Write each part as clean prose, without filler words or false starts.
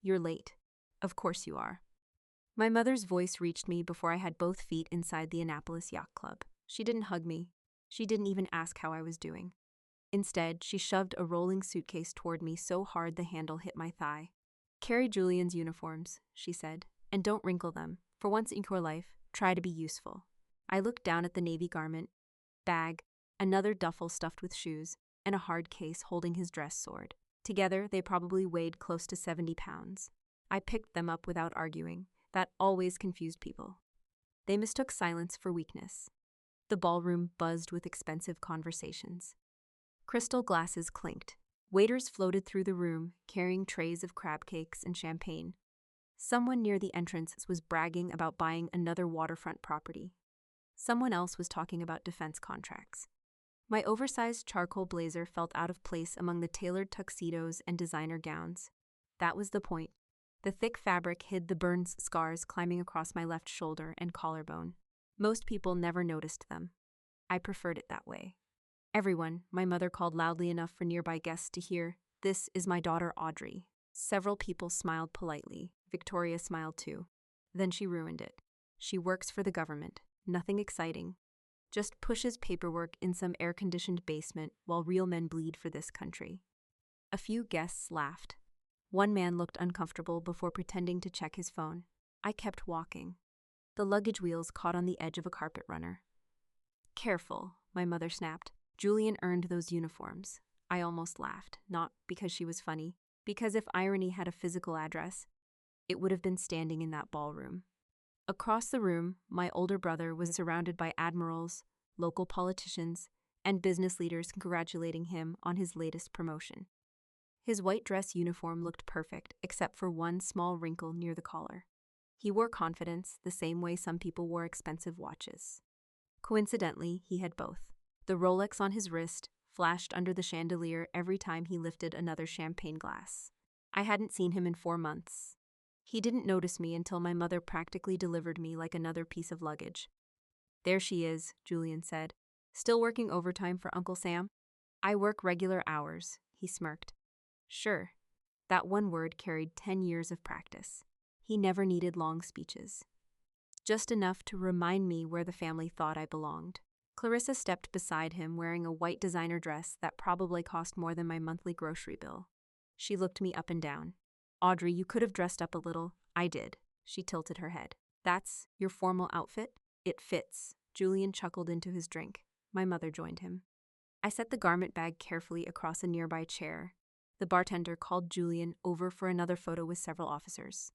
You're late. Of course you are. My mother's voice reached me before I had both feet inside the Annapolis Yacht Club. She didn't hug me. She didn't even ask how I was doing. Instead, she shoved a rolling suitcase toward me so hard the handle hit my thigh. Carry Julian's uniforms, she said, and don't wrinkle them. For once in your life, try to be useful. I looked down at the navy garment, bag, another duffel stuffed with shoes, and a hard case holding his dress sword. Together, they probably weighed close to 70 pounds. I picked them up without arguing. That always confused people. They mistook silence for weakness. The ballroom buzzed with expensive conversations. Crystal glasses clinked. Waiters floated through the room, carrying trays of crab cakes and champagne. Someone near the entrance was bragging about buying another waterfront property. Someone else was talking about defense contracts. My oversized charcoal blazer felt out of place among the tailored tuxedos and designer gowns. That was the point. The thick fabric hid the burn scars climbing across my left shoulder and collarbone. Most people never noticed them. I preferred it that way. Everyone, my mother called loudly enough for nearby guests to hear, "This is my daughter Audrey." Several people smiled politely. Victoria smiled too. Then she ruined it. She works for the government. Nothing exciting. Just pushes paperwork in some air-conditioned basement while real men bleed for this country. A few guests laughed. One man looked uncomfortable before pretending to check his phone. I kept walking. The luggage wheels caught on the edge of a carpet runner. "Careful," my mother snapped. Julian earned those uniforms. I almost laughed, not because she was funny, because if irony had a physical address, it would have been standing in that ballroom. Across the room, my older brother was surrounded by admirals, local politicians, and business leaders congratulating him on his latest promotion. His white dress uniform looked perfect, except for one small wrinkle near the collar. He wore confidence the same way some people wore expensive watches. Coincidentally, he had both. The Rolex on his wrist flashed under the chandelier every time he lifted another champagne glass. I hadn't seen him in 4 months. He didn't notice me until my mother practically delivered me like another piece of luggage. "There she is," Julian said. "Still working overtime for Uncle Sam?" "I work regular hours," he smirked. Sure. That one word carried 10 years of practice. He never needed long speeches. Just enough to remind me where the family thought I belonged. Clarissa stepped beside him wearing a white designer dress that probably cost more than my monthly grocery bill. She looked me up and down. "Audrey, you could have dressed up a little." "I did." She tilted her head. "That's your formal outfit?" "It fits." Julian chuckled into his drink. My mother joined him. I set the garment bag carefully across a nearby chair. The bartender called Julian over for another photo with several officers.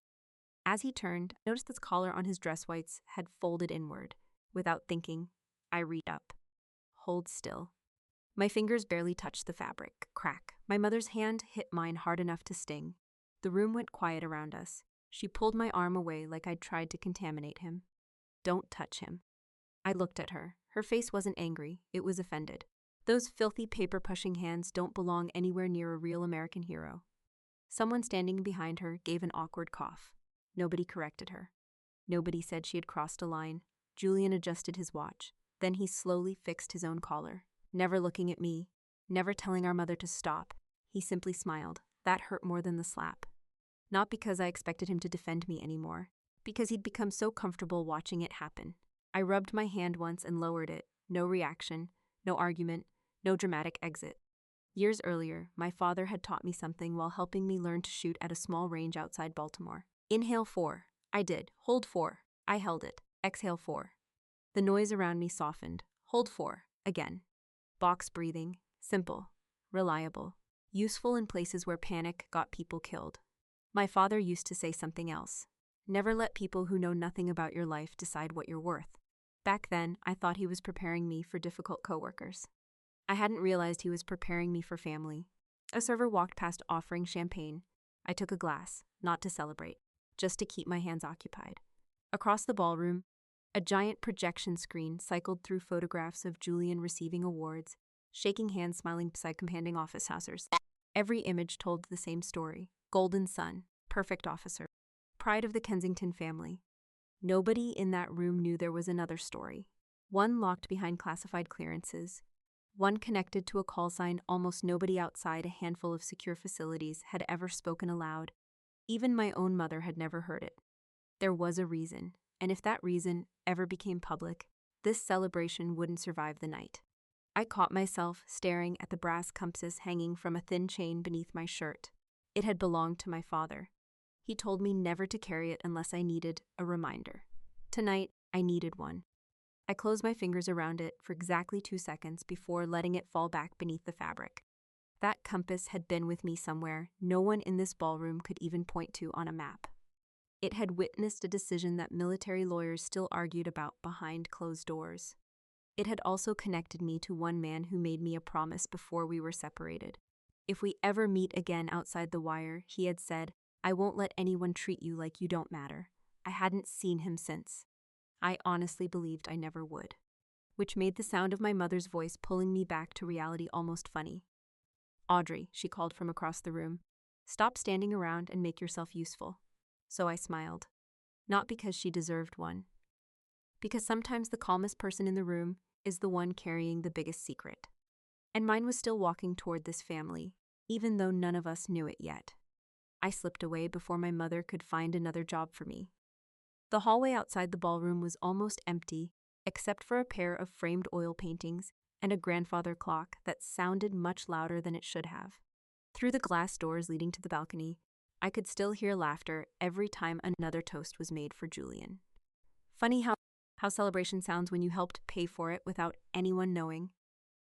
As he turned, I noticed the collar on his dress whites had folded inward. Without thinking, I reached up. "Hold still." My fingers barely touched the fabric. Crack. My mother's hand hit mine hard enough to sting. The room went quiet around us. She pulled my arm away like I'd tried to contaminate him. "Don't touch him." I looked at her. Her face wasn't angry, it was offended. Those filthy paper-pushing hands don't belong anywhere near a real American hero. Someone standing behind her gave an awkward cough. Nobody corrected her. Nobody said she had crossed a line. Julian adjusted his watch. Then he slowly fixed his own collar. Never looking at me, never telling our mother to stop. He simply smiled. That hurt more than the slap. Not because I expected him to defend me anymore, because he'd become so comfortable watching it happen. I rubbed my hand once and lowered it. No reaction, no argument, no dramatic exit. Years earlier, my father had taught me something while helping me learn to shoot at a small range outside Baltimore. "Inhale 4. I did. Hold 4. I held it. Exhale 4. The noise around me softened. Hold 4. Again. Box breathing. Simple. Reliable. Useful in places where panic got people killed. My father used to say something else. Never let people who know nothing about your life decide what you're worth. Back then, I thought he was preparing me for difficult coworkers. I hadn't realized he was preparing me for family. A server walked past offering champagne. I took a glass, not to celebrate, just to keep my hands occupied. Across the ballroom, a giant projection screen cycled through photographs of Julian receiving awards, shaking hands, smiling beside commanding officers. Every image told the same story. Golden son, perfect officer, pride of the Kensington family. Nobody in that room knew there was another story. One locked behind classified clearances. One connected to a call sign almost nobody outside a handful of secure facilities had ever spoken aloud. Even my own mother had never heard it. There was a reason, and if that reason ever became public, this celebration wouldn't survive the night. I caught myself staring at the brass compasses hanging from a thin chain beneath my shirt. It had belonged to my father. He told me never to carry it unless I needed a reminder. Tonight, I needed one. I closed my fingers around it for exactly 2 seconds before letting it fall back beneath the fabric. That compass had been with me somewhere no one in this ballroom could even point to on a map. It had witnessed a decision that military lawyers still argued about behind closed doors. It had also connected me to one man who made me a promise before we were separated. If we ever meet again outside the wire, he had said, I won't let anyone treat you like you don't matter. I hadn't seen him since. I honestly believed I never would. Which made the sound of my mother's voice pulling me back to reality almost funny. Audrey, she called from across the room. Stop standing around and make yourself useful. So I smiled. Not because she deserved one. Because sometimes the calmest person in the room is the one carrying the biggest secret. And mine was still walking toward this family, even though none of us knew it yet. I slipped away before my mother could find another job for me. The hallway outside the ballroom was almost empty, except for a pair of framed oil paintings and a grandfather clock that sounded much louder than it should have. Through the glass doors leading to the balcony, I could still hear laughter every time another toast was made for Julian. Funny how celebration sounds when you helped pay for it without anyone knowing.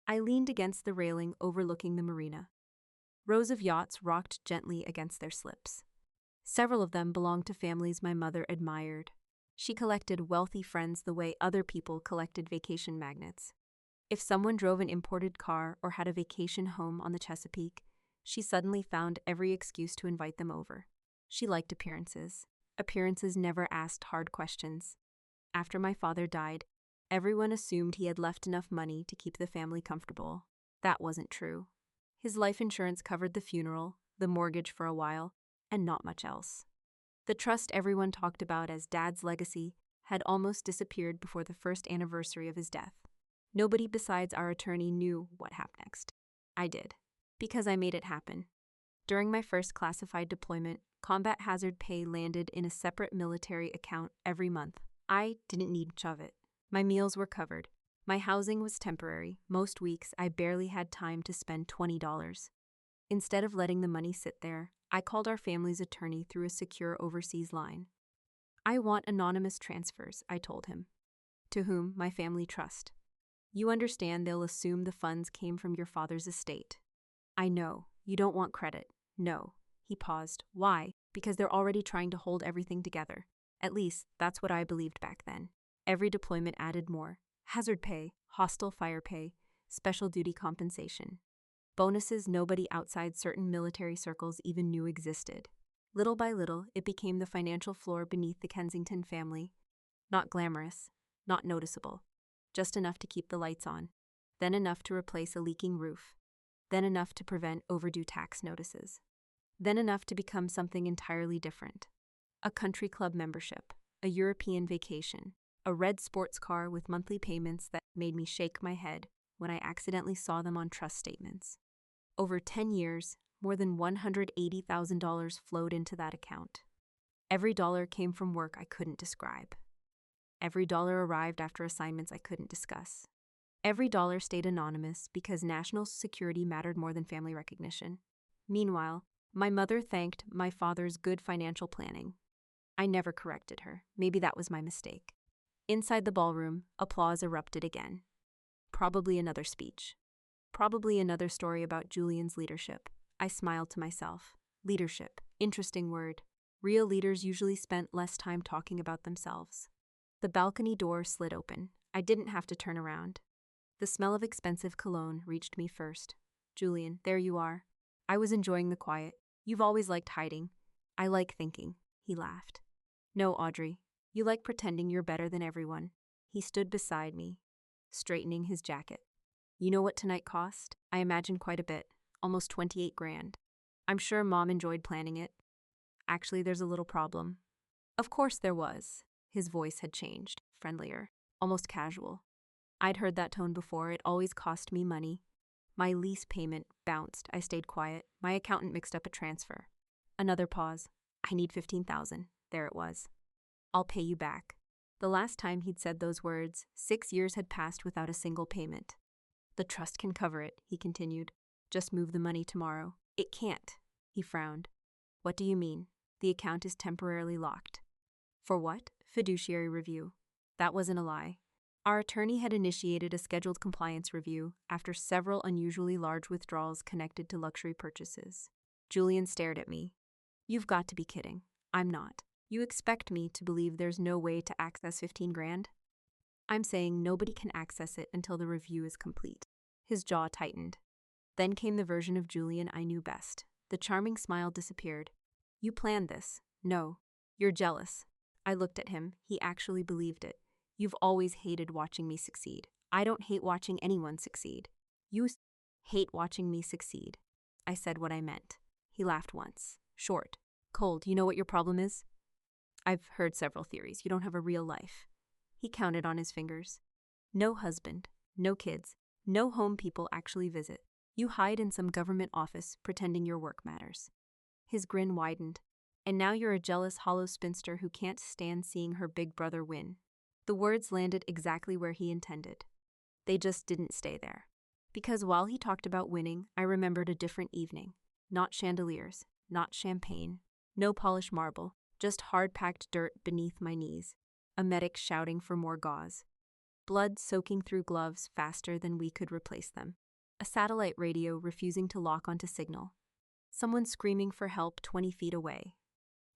I leaned against the railing overlooking the marina. Rows of yachts rocked gently against their slips. Several of them belonged to families my mother admired. She collected wealthy friends the way other people collected vacation magnets. If someone drove an imported car or had a vacation home on the Chesapeake, she suddenly found every excuse to invite them over. She liked appearances. Appearances never asked hard questions. After my father died, everyone assumed he had left enough money to keep the family comfortable. That wasn't true. His life insurance covered the funeral, the mortgage for a while, and not much else. The trust everyone talked about as Dad's legacy had almost disappeared before the first anniversary of his death. Nobody besides our attorney knew what happened next. I did, because I made it happen. During my first classified deployment, combat hazard pay landed in a separate military account every month. I didn't need much of it. My meals were covered. My housing was temporary. Most weeks, I barely had time to spend $20. Instead of letting the money sit there, I called our family's attorney through a secure overseas line. I want anonymous transfers, I told him, to whom my family trust. You understand they'll assume the funds came from your father's estate. I know, you don't want credit. No. He paused. Why? Because they're already trying to hold everything together. At least, that's what I believed back then. Every deployment added more. Hazard pay, hostile fire pay, special duty compensation. Bonuses nobody outside certain military circles even knew existed. Little by little, it became the financial floor beneath the Kensington family. Not glamorous, not noticeable. Just enough to keep the lights on. Then enough to replace a leaking roof. Then enough to prevent overdue tax notices. Then enough to become something entirely different. A country club membership, a European vacation, a red sports car with monthly payments that made me shake my head when I accidentally saw them on trust statements. Over 10 years, more than $180,000 flowed into that account. Every dollar came from work I couldn't describe. Every dollar arrived after assignments I couldn't discuss. Every dollar stayed anonymous because national security mattered more than family recognition. Meanwhile, my mother thanked my father's good financial planning. I never corrected her. Maybe that was my mistake. Inside the ballroom, applause erupted again. Probably another speech. Probably another story about Julian's leadership. I smiled to myself. Leadership. Interesting word. Real leaders usually spent less time talking about themselves. The balcony door slid open. I didn't have to turn around. The smell of expensive cologne reached me first. Julian, there you are. I was enjoying the quiet. You've always liked hiding. I like thinking. He laughed. No, Audrey. You like pretending you're better than everyone. He stood beside me, straightening his jacket. You know what tonight cost? I imagine quite a bit. Almost 28 grand. I'm sure Mom enjoyed planning it. Actually, there's a little problem. Of course there was. His voice had changed, friendlier, almost casual. I'd heard that tone before. It always cost me money. My lease payment bounced. I stayed quiet. My accountant mixed up a transfer. Another pause. I need 15,000. There it was. I'll pay you back. The last time he'd said those words, 6 years had passed without a single payment. The trust can cover it, he continued. Just move the money tomorrow. It can't, he frowned. What do you mean? The account is temporarily locked. For what? Fiduciary review. That wasn't a lie. Our attorney had initiated a scheduled compliance review after several unusually large withdrawals connected to luxury purchases. Julian stared at me. You've got to be kidding. I'm not. You expect me to believe there's no way to access 15 grand? I'm saying nobody can access it until the review is complete. His jaw tightened. Then came the version of Julian I knew best. The charming smile disappeared. You planned this. No. You're jealous. I looked at him. He actually believed it. You've always hated watching me succeed. I don't hate watching anyone succeed. You hate watching me succeed. I said what I meant. He laughed once. Short. Cold. You know what your problem is? I've heard several theories. You don't have a real life. He counted on his fingers. No husband. No kids. No home people actually visit. You hide in some government office pretending your work matters. His grin widened. And now you're a jealous, hollow spinster who can't stand seeing her big brother win. The words landed exactly where he intended. They just didn't stay there. Because while he talked about winning, I remembered a different evening. Not chandeliers, not champagne, no polished marble, just hard-packed dirt beneath my knees. A medic shouting for more gauze. Blood soaking through gloves faster than we could replace them. A satellite radio refusing to lock onto signal. Someone screaming for help 20 feet away.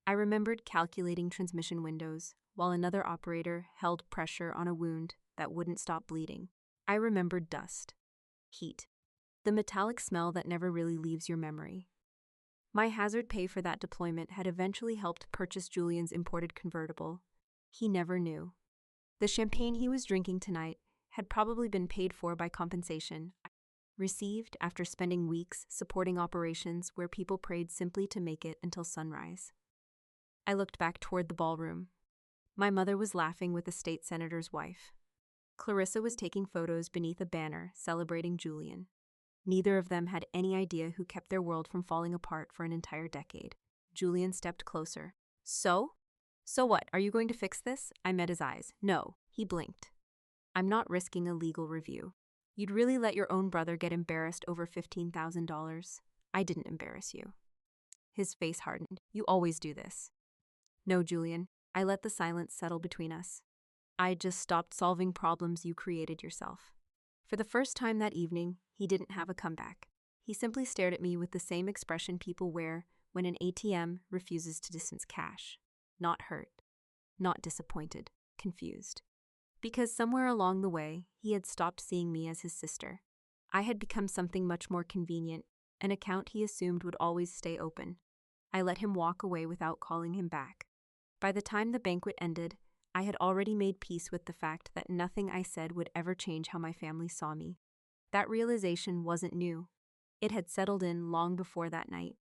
I remembered calculating transmission windows, while another operator held pressure on a wound that wouldn't stop bleeding. I remembered dust. Heat. The metallic smell that never really leaves your memory. My hazard pay for that deployment had eventually helped purchase Julian's imported convertible. He never knew. The champagne he was drinking tonight had probably been paid for by compensation received after spending weeks supporting operations where people prayed simply to make it until sunrise. I looked back toward the ballroom. My mother was laughing with the state senator's wife. Clarissa was taking photos beneath a banner celebrating Julian. Neither of them had any idea who kept their world from falling apart for an entire decade. Julian stepped closer. So? So what? Are you going to fix this? I met his eyes. No. He blinked. I'm not risking a legal review. You'd really let your own brother get embarrassed over $15,000? I didn't embarrass you. His face hardened. You always do this. No, Julian. I let the silence settle between us. I just stopped solving problems you created yourself. For the first time that evening, he didn't have a comeback. He simply stared at me with the same expression people wear when an ATM refuses to dispense cash. Not hurt. Not disappointed. Confused. Because somewhere along the way, he had stopped seeing me as his sister. I had become something much more convenient, an account he assumed would always stay open. I let him walk away without calling him back. By the time the banquet ended, I had already made peace with the fact that nothing I said would ever change how my family saw me. That realization wasn't new. It had settled in long before that night.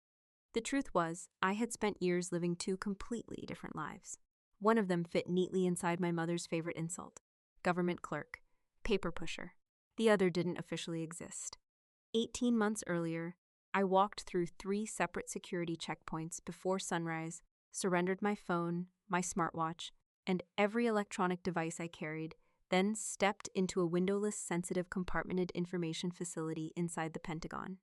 The truth was, I had spent years living two completely different lives. One of them fit neatly inside my mother's favorite insult: government clerk, paper pusher. The other didn't officially exist. 18 months earlier, I walked through 3 separate security checkpoints before sunrise, surrendered my phone, my smartwatch, and every electronic device I carried, then stepped into a windowless, sensitive, compartmented information facility inside the Pentagon.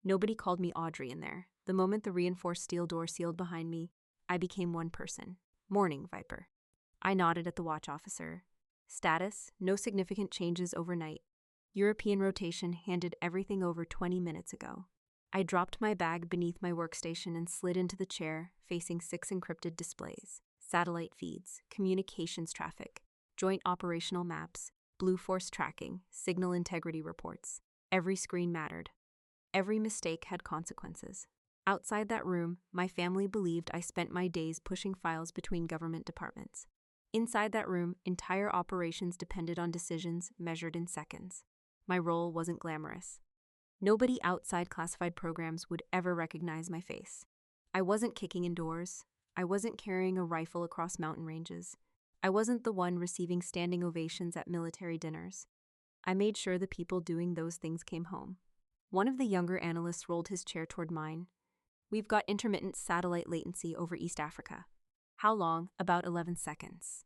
Nobody called me Audrey in there. The moment the reinforced steel door sealed behind me, I became one person. Morning, Viper. I nodded at the watch officer. Status: no significant changes overnight. European rotation handed everything over 20 minutes ago. I dropped my bag beneath my workstation and slid into the chair, facing 6 encrypted displays. Satellite feeds, communications traffic, joint operational maps, Blue Force tracking, signal integrity reports. Every screen mattered. Every mistake had consequences. Outside that room, my family believed I spent my days pushing files between government departments. Inside that room, entire operations depended on decisions measured in seconds. My role wasn't glamorous. Nobody outside classified programs would ever recognize my face. I wasn't kicking indoors. I wasn't carrying a rifle across mountain ranges. I wasn't the one receiving standing ovations at military dinners. I made sure the people doing those things came home. One of the younger analysts rolled his chair toward mine. We've got intermittent satellite latency over East Africa. How long? About 11 seconds.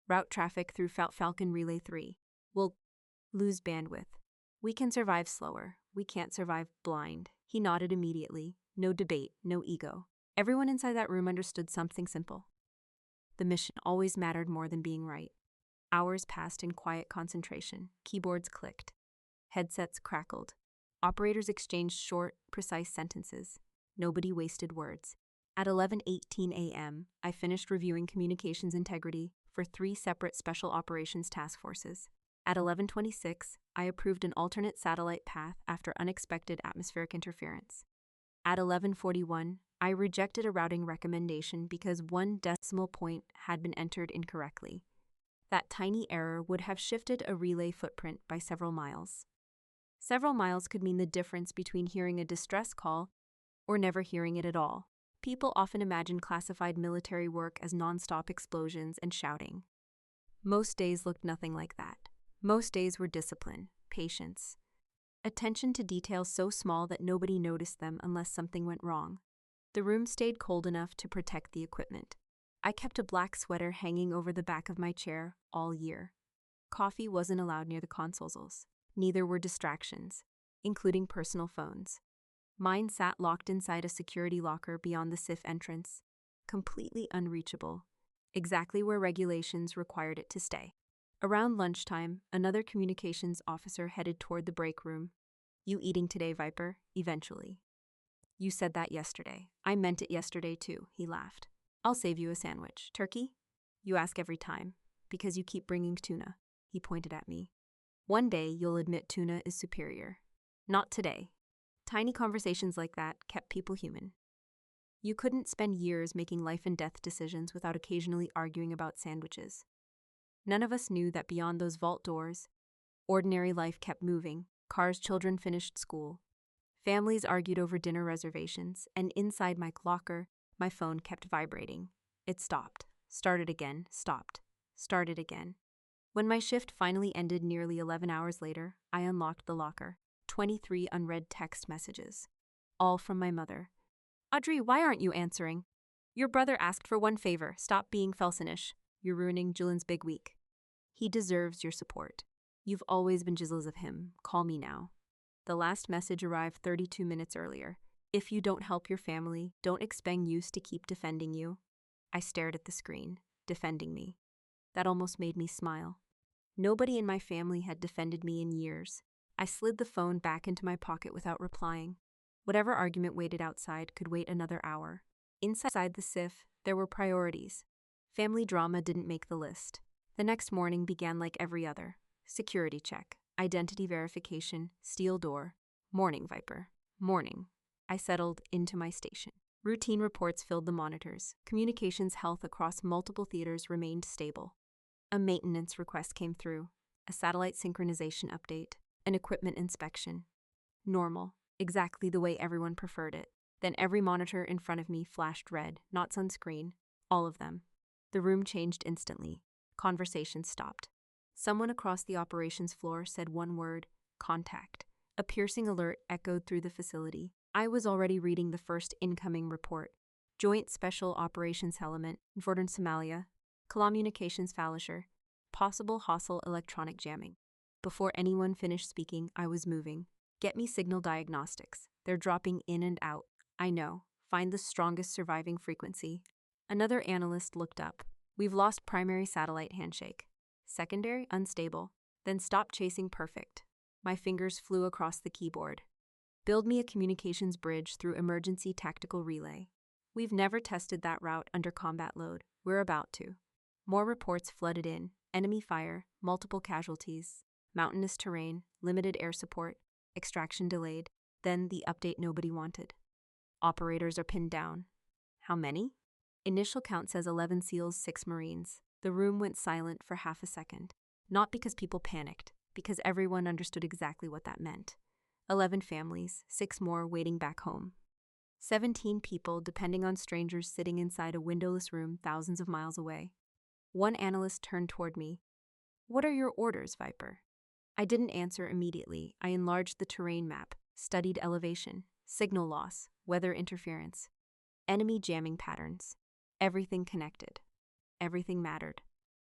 Route traffic through Falcon Relay 3. We'll lose bandwidth. We can survive slower. We can't survive blind. He nodded immediately. No debate, no ego. Everyone inside that room understood something simple. The mission always mattered more than being right. Hours passed in quiet concentration. Keyboards clicked. Headsets crackled. Operators exchanged short, precise sentences. Nobody wasted words. At 11:18 a.m., I finished reviewing communications integrity for 3 separate Special Operations Task Forces. At 11:26, I approved an alternate satellite path after unexpected atmospheric interference. At 11:41, I rejected a routing recommendation because 1 decimal point had been entered incorrectly. That tiny error would have shifted a relay footprint by several miles. Several miles could mean the difference between hearing a distress call or never hearing it at all. People often imagine classified military work as non-stop explosions and shouting. Most days looked nothing like that. Most days were discipline, patience, attention to details so small that nobody noticed them unless something went wrong. The room stayed cold enough to protect the equipment. I kept a black sweater hanging over the back of my chair all year. Coffee wasn't allowed near the consoles. Neither were distractions, including personal phones. Mine sat locked inside a security locker beyond the SIF entrance, completely unreachable, exactly where regulations required it to stay. Around lunchtime, another communications officer headed toward the break room. "You eating today, Viper?" Eventually. "You said that yesterday. I meant it yesterday too," he laughed. "I'll save you a sandwich. Turkey?" "You ask every time, because you keep bringing tuna." He pointed at me. "One day you'll admit tuna is superior. Not today." Tiny conversations like that kept people human. You couldn't spend years making life and death decisions without occasionally arguing about sandwiches. None of us knew that beyond those vault doors, ordinary life kept moving. Cars' children finished school. Families argued over dinner reservations, and inside my locker, my phone kept vibrating. It stopped, started again, stopped, started again. When my shift finally ended nearly 11 hours later, I unlocked the locker. 23 unread text messages. All from my mother. "Audrey, why aren't you answering? Your brother asked for one favor. Stop being Felsonish. You're ruining Julian's big week. He deserves your support. You've always been jizzles of him. Call me now." The last message arrived 32 minutes earlier. "If you don't help your family, don't expect us to keep defending you." I stared at the screen. Defending me. That almost made me smile. Nobody in my family had defended me in years. I slid the phone back into my pocket without replying. Whatever argument waited outside could wait another hour. Inside the SIF, there were priorities. Family drama didn't make the list. The next morning began like every other. Security check, identity verification, steel door. Morning, Viper. Morning. I settled into my station. Routine reports filled the monitors. Communications health across multiple theaters remained stable. A maintenance request came through. A satellite synchronization update. An equipment inspection. Normal. Exactly the way everyone preferred it. Then every monitor in front of me flashed red, not sunscreen. All of them. The room changed instantly. Conversation stopped. Someone across the operations floor said one word, "Contact." A piercing alert echoed through the facility. I was already reading the first incoming report. Joint Special Operations Element, Northern Somalia. Communications failure. Possible hostile electronic jamming. Before anyone finished speaking, I was moving. "Get me signal diagnostics. They're dropping in and out." "I know. Find the strongest surviving frequency." Another analyst looked up. "We've lost primary satellite handshake. Secondary, unstable. Then stop chasing perfect." My fingers flew across the keyboard. "Build me a communications bridge through emergency tactical relay." "We've never tested that route under combat load. We're about to." More reports flooded in. Enemy fire, multiple casualties, mountainous terrain, limited air support, extraction delayed, then the update nobody wanted. Operators are pinned down. How many? Initial count says 11 SEALs, 6 Marines. The room went silent for half a second. Not because people panicked, because everyone understood exactly what that meant. 11 families, 6 more waiting back home. 17 people depending on strangers sitting inside a windowless room thousands of miles away. One analyst turned toward me. "What are your orders, Viper?" I didn't answer immediately. I enlarged the terrain map, studied elevation, signal loss, weather interference, enemy jamming patterns. Everything connected. Everything mattered.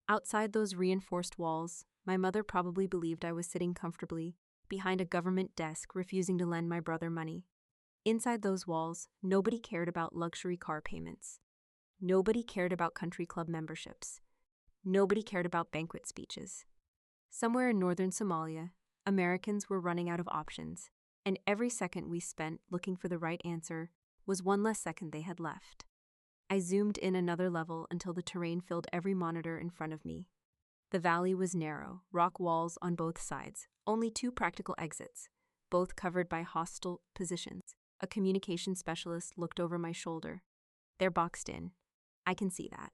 Outside those reinforced walls, my mother probably believed I was sitting comfortably behind a government desk refusing to lend my brother money. Inside those walls, nobody cared about luxury car payments. Nobody cared about country club memberships. Nobody cared about banquet speeches. Somewhere in northern Somalia, Americans were running out of options, and every second we spent looking for the right answer was one less second they had left. I zoomed in another level until the terrain filled every monitor in front of me. The valley was narrow, rock walls on both sides, only 2 practical exits, both covered by hostile positions. A communication specialist looked over my shoulder. They're boxed in. I can see that.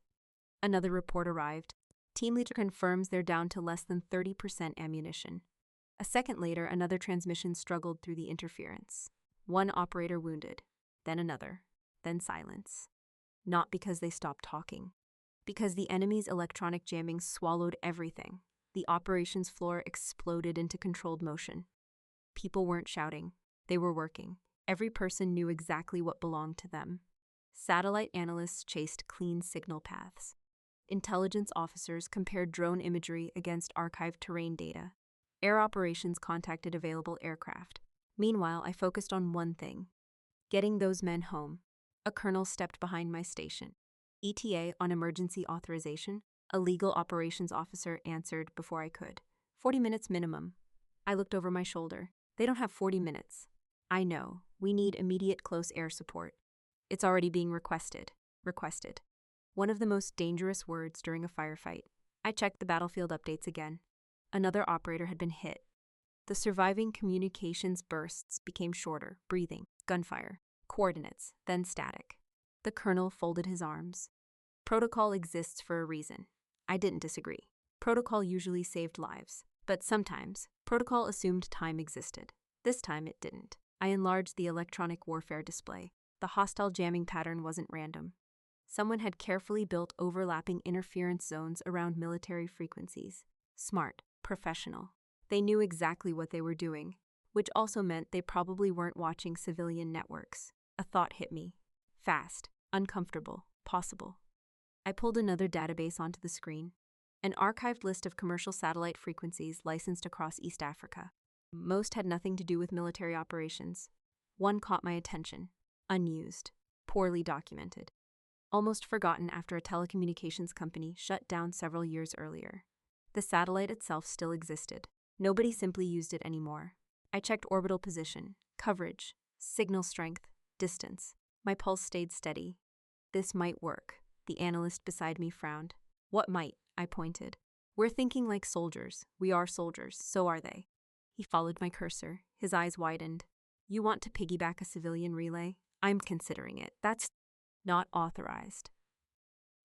Another report arrived. Team leader confirms they're down to less than 30% ammunition. A second later, another transmission struggled through the interference. One operator wounded, then another, then silence. Not because they stopped talking. Because the enemy's electronic jamming swallowed everything. The operations floor exploded into controlled motion. People weren't shouting. They were working. Every person knew exactly what belonged to them. Satellite analysts chased clean signal paths. Intelligence officers compared drone imagery against archived terrain data. Air operations contacted available aircraft. Meanwhile, I focused on one thing: getting those men home. A colonel stepped behind my station. ETA on emergency authorization? A legal operations officer answered before I could. 40 minutes minimum. I looked over my shoulder. They don't have 40 minutes. I know. We need immediate close air support. It's already being requested. Requested. One of the most dangerous words during a firefight. I checked the battlefield updates again. Another operator had been hit. The surviving communications bursts became shorter, breathing, gunfire, coordinates, then static. The colonel folded his arms. Protocol exists for a reason. I didn't disagree. Protocol usually saved lives, but sometimes protocol assumed time existed. This time it didn't. I enlarged the electronic warfare display. The hostile jamming pattern wasn't random. Someone had carefully built overlapping interference zones around military frequencies. Smart, professional. They knew exactly what they were doing, which also meant they probably weren't watching civilian networks. A thought hit me. Fast, uncomfortable, possible. I pulled another database onto the screen. An archived list of commercial satellite frequencies licensed across East Africa. Most had nothing to do with military operations. One caught my attention. Unused. Poorly documented. Almost forgotten after a telecommunications company shut down several years earlier. The satellite itself still existed. Nobody simply used it anymore. I checked orbital position, coverage, signal strength, distance. My pulse stayed steady. This might work. The analyst beside me frowned. What might? I pointed. We're thinking like soldiers. We are soldiers. So are they. He followed my cursor. His eyes widened. You want to piggyback a civilian relay? I'm considering it. That's not authorized.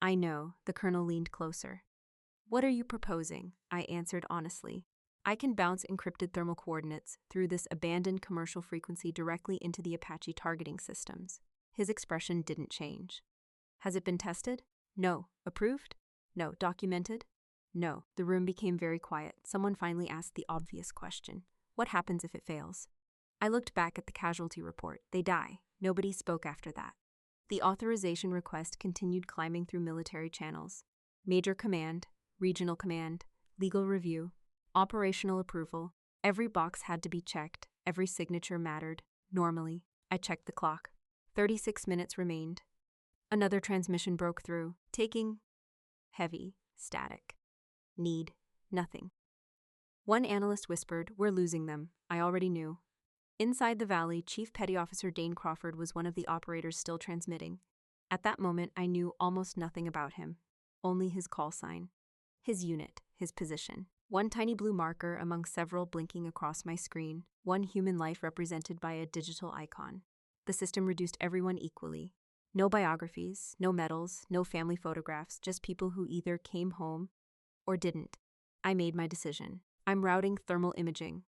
I know. The colonel leaned closer. What are you proposing? I answered honestly. I can bounce encrypted thermal coordinates through this abandoned commercial frequency directly into the Apache targeting systems. His expression didn't change. Has it been tested? No. Approved? No. Documented? No. The room became very quiet. Someone finally asked the obvious question. What happens if it fails? I looked back at the casualty report. They die. Nobody spoke after that. The authorization request continued climbing through military channels. Major command, regional command, legal review, operational approval. Every box had to be checked. Every signature mattered. Normally, I checked the clock. 36 minutes remained. Another transmission broke through, taking heavy, static. Need, nothing. One analyst whispered, "We're losing them." I already knew. Inside the valley, Chief Petty Officer Dane Crawford was one of the operators still transmitting. At that moment, I knew almost nothing about him. Only his call sign. His unit, his position. One tiny blue marker among several blinking across my screen. One human life represented by a digital icon. The system reduced everyone equally. No biographies, no medals, no family photographs, just people who either came home or didn't. I made my decision. I'm routing thermal imaging.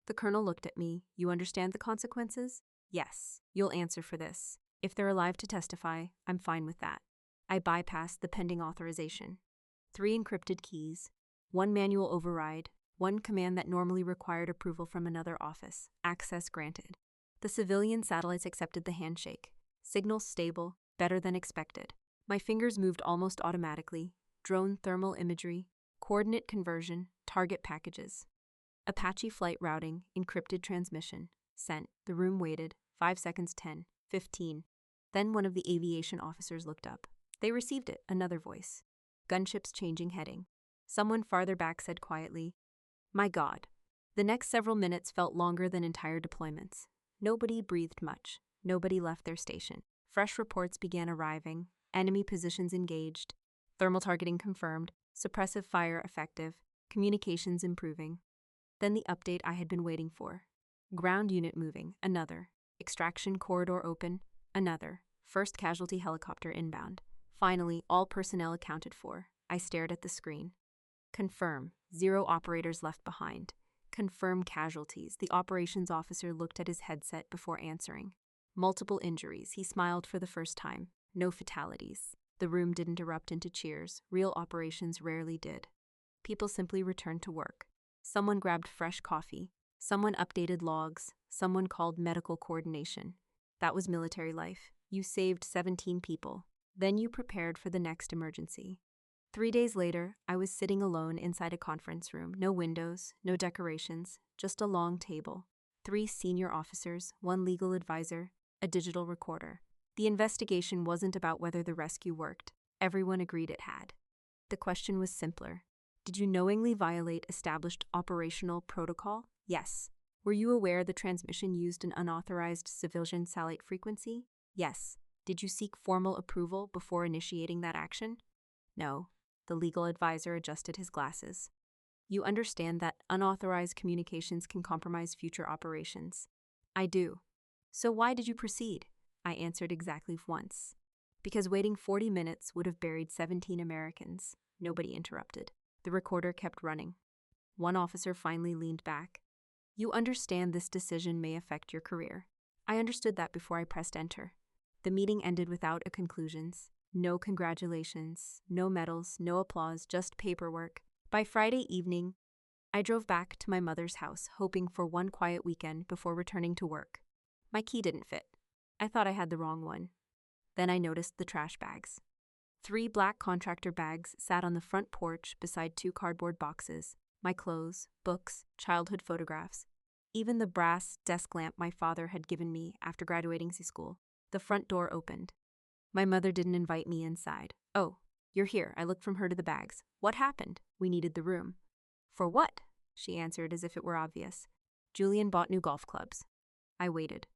The colonel looked at me. You understand the consequences? Yes. You'll answer for this. If they're alive to testify, I'm fine with that. I bypassed the pending authorization. 3 encrypted keys. 1 manual override. 1 command that normally required approval from another office. Access granted. The civilian satellites accepted the handshake. Signals stable, better than expected. My fingers moved almost automatically. Drone thermal imagery, coordinate conversion, target packages. Apache flight routing, encrypted transmission. Sent. The room waited. 5 seconds, 10, 15. Then one of the aviation officers looked up. They received it, another voice. Gunships changing heading. Someone farther back said quietly, "My God." The next several minutes felt longer than entire deployments. Nobody breathed much. Nobody left their station. Fresh reports began arriving. Enemy positions engaged. Thermal targeting confirmed. Suppressive fire effective. Communications improving. Then the update I had been waiting for. Ground unit moving. Another. Extraction corridor open. Another. First casualty helicopter inbound. Finally, all personnel accounted for. I stared at the screen. Confirm. 0 operators left behind. Confirm casualties. The operations officer looked at his headset before answering. Multiple injuries. He smiled for the first time. No fatalities. The room didn't erupt into cheers. Real operations rarely did. People simply returned to work. Someone grabbed fresh coffee. Someone updated logs. Someone called medical coordination. That was military life. You saved 17 people. Then you prepared for the next emergency. 3 days later, I was sitting alone inside a conference room. No windows, no decorations, just a long table. 3 senior officers, 1 legal advisor, a digital recorder. The investigation wasn't about whether the rescue worked. Everyone agreed it had. The question was simpler. Did you knowingly violate established operational protocol? Yes. Were you aware the transmission used an unauthorized civilian satellite frequency? Yes. Did you seek formal approval before initiating that action? No. The legal advisor adjusted his glasses. You understand that unauthorized communications can compromise future operations. I do. So why did you proceed? I answered exactly once. Because waiting 40 minutes would have buried 17 Americans. Nobody interrupted. The recorder kept running. One officer finally leaned back. You understand this decision may affect your career. I understood that before I pressed enter. The meeting ended without a conclusions. No congratulations, no medals, no applause, just paperwork. By Friday evening, I drove back to my mother's house, hoping for one quiet weekend before returning to work. My key didn't fit. I thought I had the wrong one. Then I noticed the trash bags. 3 black contractor bags sat on the front porch beside 2 cardboard boxes, my clothes, books, childhood photographs, even the brass desk lamp my father had given me after graduating school. The front door opened. My mother didn't invite me inside. "Oh, you're here." I looked from her to the bags. "What happened?" "We needed the room." "For what?" she answered as if it were obvious. "Julian bought new golf clubs." I waited.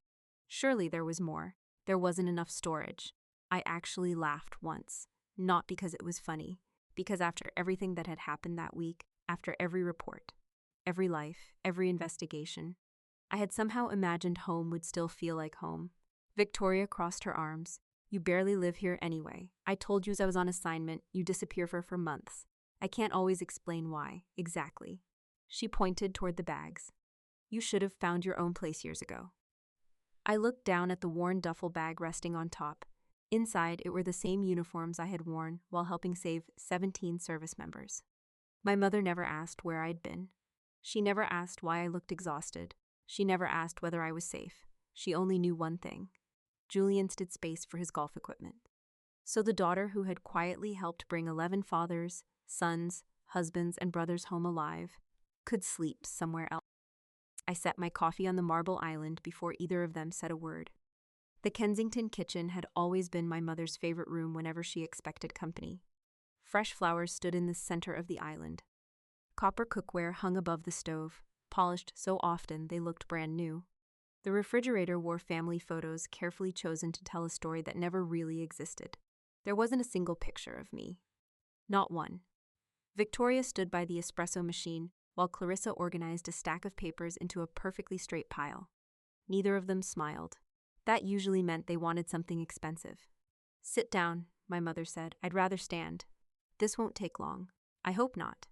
Surely there was more. There wasn't enough storage. I actually laughed once. Not because it was funny, because after everything that had happened that week, after every report, every life, every investigation, I had somehow imagined home would still feel like home. Victoria crossed her arms. "You barely live here anyway. I told you as I was on assignment, you disappear for months. I can't always explain why, exactly." She pointed toward the bags. "You should have found your own place years ago." I looked down at the worn duffel bag resting on top. Inside, it were the same uniforms I had worn while helping save 17 service members. My mother never asked where I'd been. She never asked why I looked exhausted. She never asked whether I was safe. She only knew one thing. Julian did space for his golf equipment. So the daughter who had quietly helped bring 11 fathers, sons, husbands, and brothers home alive could sleep somewhere else. I set my coffee on the marble island before either of them said a word. The Kensington kitchen had always been my mother's favorite room whenever she expected company. Fresh flowers stood in the center of the island. Copper cookware hung above the stove, polished so often they looked brand new. The refrigerator wore family photos carefully chosen to tell a story that never really existed. There wasn't a single picture of me. Not one. Victoria stood by the espresso machine while Clarissa organized a stack of papers into a perfectly straight pile. Neither of them smiled. That usually meant they wanted something expensive. "Sit down," my mother said. "I'd rather stand." "This won't take long." "I hope not."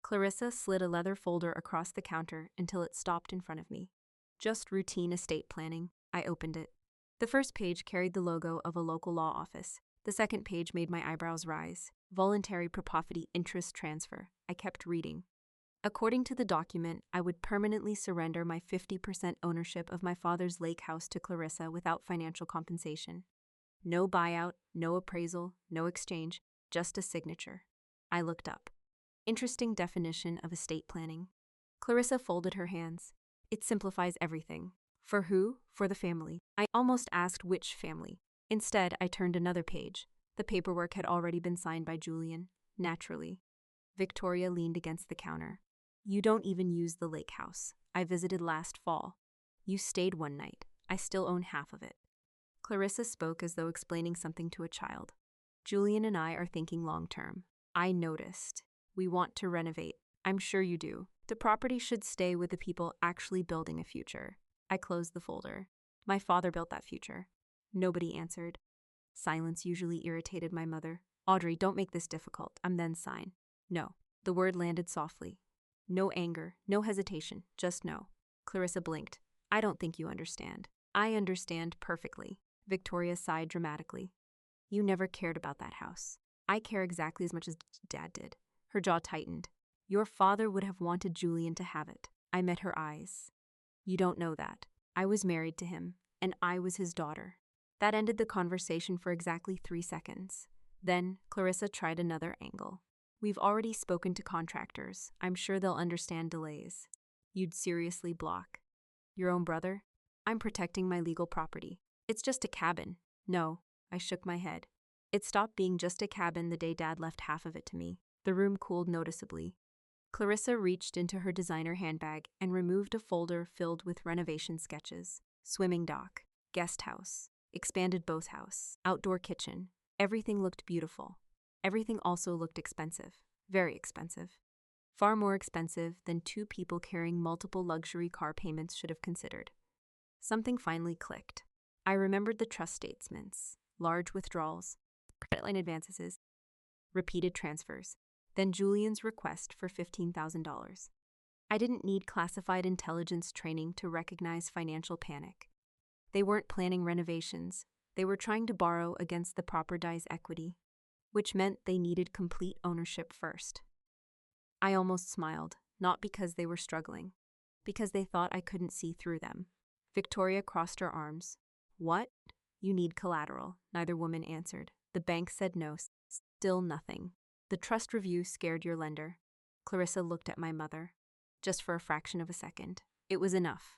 Clarissa slid a leather folder across the counter until it stopped in front of me. "Just routine estate planning." I opened it. The first page carried the logo of a local law office. The second page made my eyebrows rise. Voluntary property interest transfer. I kept reading. According to the document, I would permanently surrender my 50% ownership of my father's lake house to Clarissa without financial compensation. No buyout, no appraisal, no exchange, just a signature. I looked up. Interesting definition of estate planning. Clarissa folded her hands. It simplifies everything. For who? For the family. I almost asked which family. Instead, I turned another page. The paperwork had already been signed by Julian. Naturally. Victoria leaned against the counter. You don't even use the lake house. I visited last fall. You stayed one night. I still own half of it. Clarissa spoke as though explaining something to a child. Julian and I are thinking long term. I noticed. We want to renovate. I'm sure you do. The property should stay with the people actually building a future. I closed the folder. My father built that future. Nobody answered. Silence usually irritated my mother. Audrey, don't make this difficult. I'm then sign. No. The word landed softly. No anger, no hesitation, just no. Clarissa blinked. I don't think you understand. I understand perfectly. Victoria sighed dramatically. You never cared about that house. I care exactly as much as Dad did. Her jaw tightened. Your father would have wanted Julian to have it. I met her eyes. You don't know that. I was married to him, and I was his daughter. That ended the conversation for exactly 3 seconds. Then, Clarissa tried another angle. We've already spoken to contractors. I'm sure they'll understand delays. You'd seriously block. Your own brother? I'm protecting my legal property. It's just a cabin. No, I shook my head. It stopped being just a cabin the day Dad left half of it to me. The room cooled noticeably. Clarissa reached into her designer handbag and removed a folder filled with renovation sketches. Swimming dock, guest house, expanded boathouse, outdoor kitchen. Everything looked beautiful. Everything also looked expensive. Very expensive. Far more expensive than 2 people carrying multiple luxury car payments should have considered. Something finally clicked. I remembered the trust statements, large withdrawals, credit line advances, repeated transfers, then Julian's request for $15,000. I didn't need classified intelligence training to recognize financial panic. They weren't planning renovations. They were trying to borrow against the property's equity, which meant they needed complete ownership first. I almost smiled, not because they were struggling, because they thought I couldn't see through them. Victoria crossed her arms. What? You need collateral, neither woman answered. The bank said no, still nothing. The trust review scared your lender. Clarissa looked at my mother. Just for a fraction of a second. It was enough.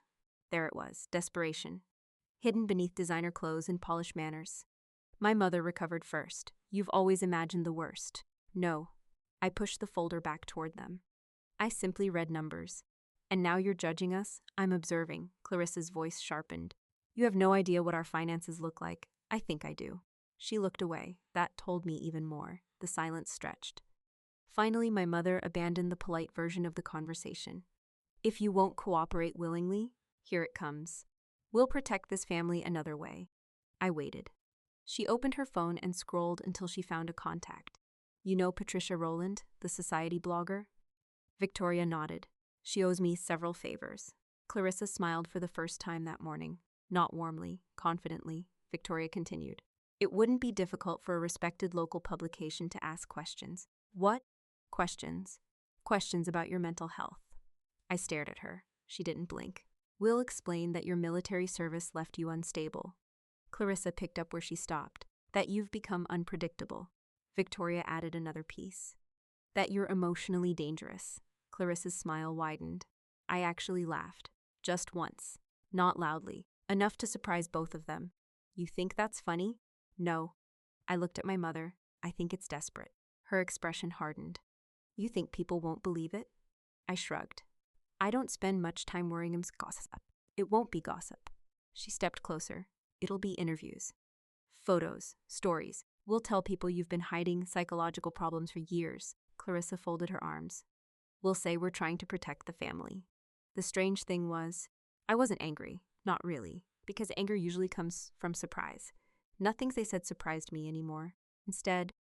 There it was, desperation. Hidden beneath designer clothes and polished manners. My mother recovered first. You've always imagined the worst. No. I pushed the folder back toward them. I simply read numbers. And now you're judging us? I'm observing. Clarissa's voice sharpened. You have no idea what our finances look like. I think I do. She looked away. That told me even more. The silence stretched. Finally, my mother abandoned the polite version of the conversation. If you won't cooperate willingly, here it comes. We'll protect this family another way. I waited. She opened her phone and scrolled until she found a contact. You know Patricia Rowland, the society blogger? Victoria nodded. She owes me several favors. Clarissa smiled for the first time that morning. Not warmly, confidently, Victoria continued. It wouldn't be difficult for a respected local publication to ask questions. What? Questions. Questions about your mental health. I stared at her. She didn't blink. We'll explain that your military service left you unstable. Clarissa picked up where she stopped. That you've become unpredictable. Victoria added another piece. That you're emotionally dangerous. Clarissa's smile widened. I actually laughed. Just once. Not loudly. Enough to surprise both of them. You think that's funny? No. I looked at my mother. I think it's desperate. Her expression hardened. You think people won't believe it? I shrugged. I don't spend much time worrying about gossip. It won't be gossip. She stepped closer. It'll be interviews. Photos. Stories. We'll tell people you've been hiding psychological problems for years. Clarissa folded her arms. We'll say we're trying to protect the family. The strange thing was, I wasn't angry. Not really. Because anger usually comes from surprise. Nothing they said surprised me anymore. Instead,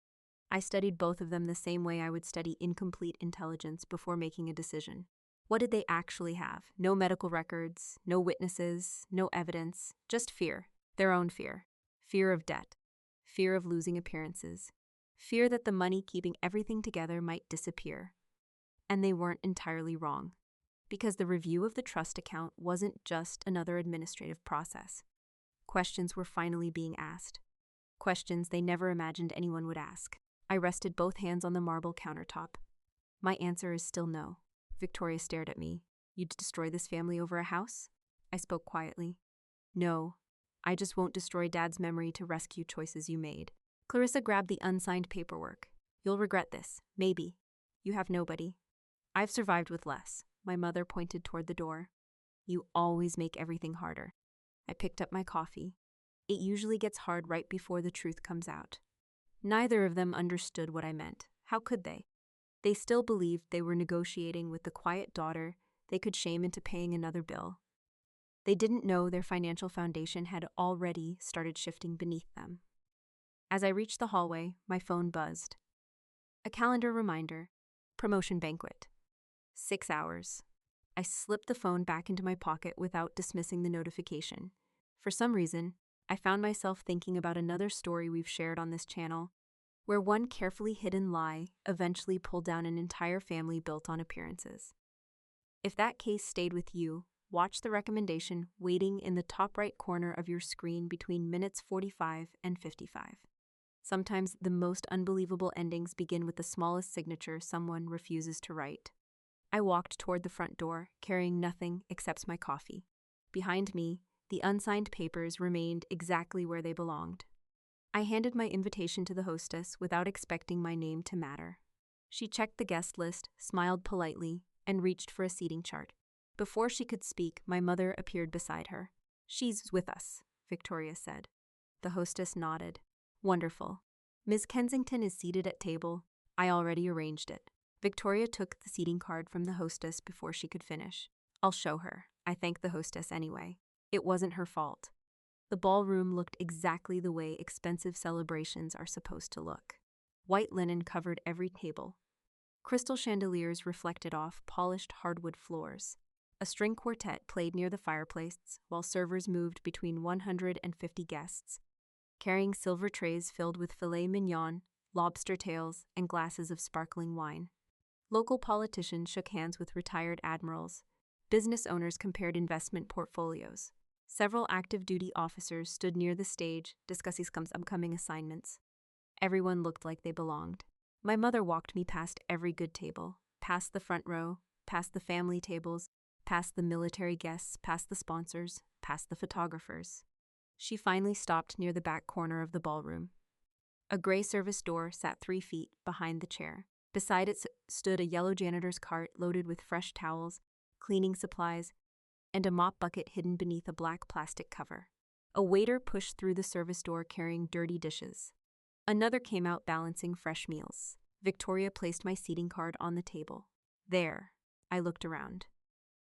I studied both of them the same way I would study incomplete intelligence before making a decision. What did they actually have? No medical records, no witnesses, no evidence, just fear. Their own fear. Fear of debt. Fear of losing appearances. Fear that the money keeping everything together might disappear. And they weren't entirely wrong, because the review of the trust account wasn't just another administrative process. Questions were finally being asked. Questions they never imagined anyone would ask. I rested both hands on the marble countertop. My answer is still no. Victoria stared at me. You'd destroy this family over a house? I spoke quietly. No, I just won't destroy Dad's memory to rescue choices you made. Clarissa grabbed the unsigned paperwork. You'll regret this, maybe. You have nobody. I've survived with less. My mother pointed toward the door. You always make everything harder. I picked up my coffee. It usually gets hard right before the truth comes out. Neither of them understood what I meant. How could they? They still believed they were negotiating with the quiet daughter they could shame into paying another bill. They didn't know their financial foundation had already started shifting beneath them. As I reached the hallway, my phone buzzed. A calendar reminder. Promotion banquet. 6 hours. I slipped the phone back into my pocket without dismissing the notification. For some reason, I found myself thinking about another story we've shared on this channel, where one carefully hidden lie eventually pulled down an entire family built on appearances. If that case stayed with you, watch the recommendation waiting in the top right corner of your screen between minutes 45 and 55. Sometimes the most unbelievable endings begin with the smallest signature someone refuses to write. I walked toward the front door, carrying nothing except my coffee. Behind me, the unsigned papers remained exactly where they belonged. I handed my invitation to the hostess without expecting my name to matter. She checked the guest list, smiled politely, and reached for a seating chart. Before she could speak, my mother appeared beside her. She's with us, Victoria said. The hostess nodded. Wonderful. Ms. Kensington is seated at table. I already arranged it. Victoria took the seating card from the hostess before she could finish. I'll show her. I thanked the hostess anyway. It wasn't her fault. The ballroom looked exactly the way expensive celebrations are supposed to look. White linen covered every table. Crystal chandeliers reflected off polished hardwood floors. A string quartet played near the fireplace, while servers moved between 150 guests, carrying silver trays filled with filet mignon, lobster tails, and glasses of sparkling wine. Local politicians shook hands with retired admirals. Business owners compared investment portfolios. Several active duty officers stood near the stage, discussing upcoming assignments. Everyone looked like they belonged. My mother walked me past every good table, past the front row, past the family tables, past the military guests, past the sponsors, past the photographers. She finally stopped near the back corner of the ballroom. A gray service door sat 3 feet behind the chair. Beside it stood a yellow janitor's cart loaded with fresh towels, cleaning supplies, and a mop bucket hidden beneath a black plastic cover. A waiter pushed through the service door carrying dirty dishes. Another came out balancing fresh meals. Victoria placed my seating card on the table. There. I looked around.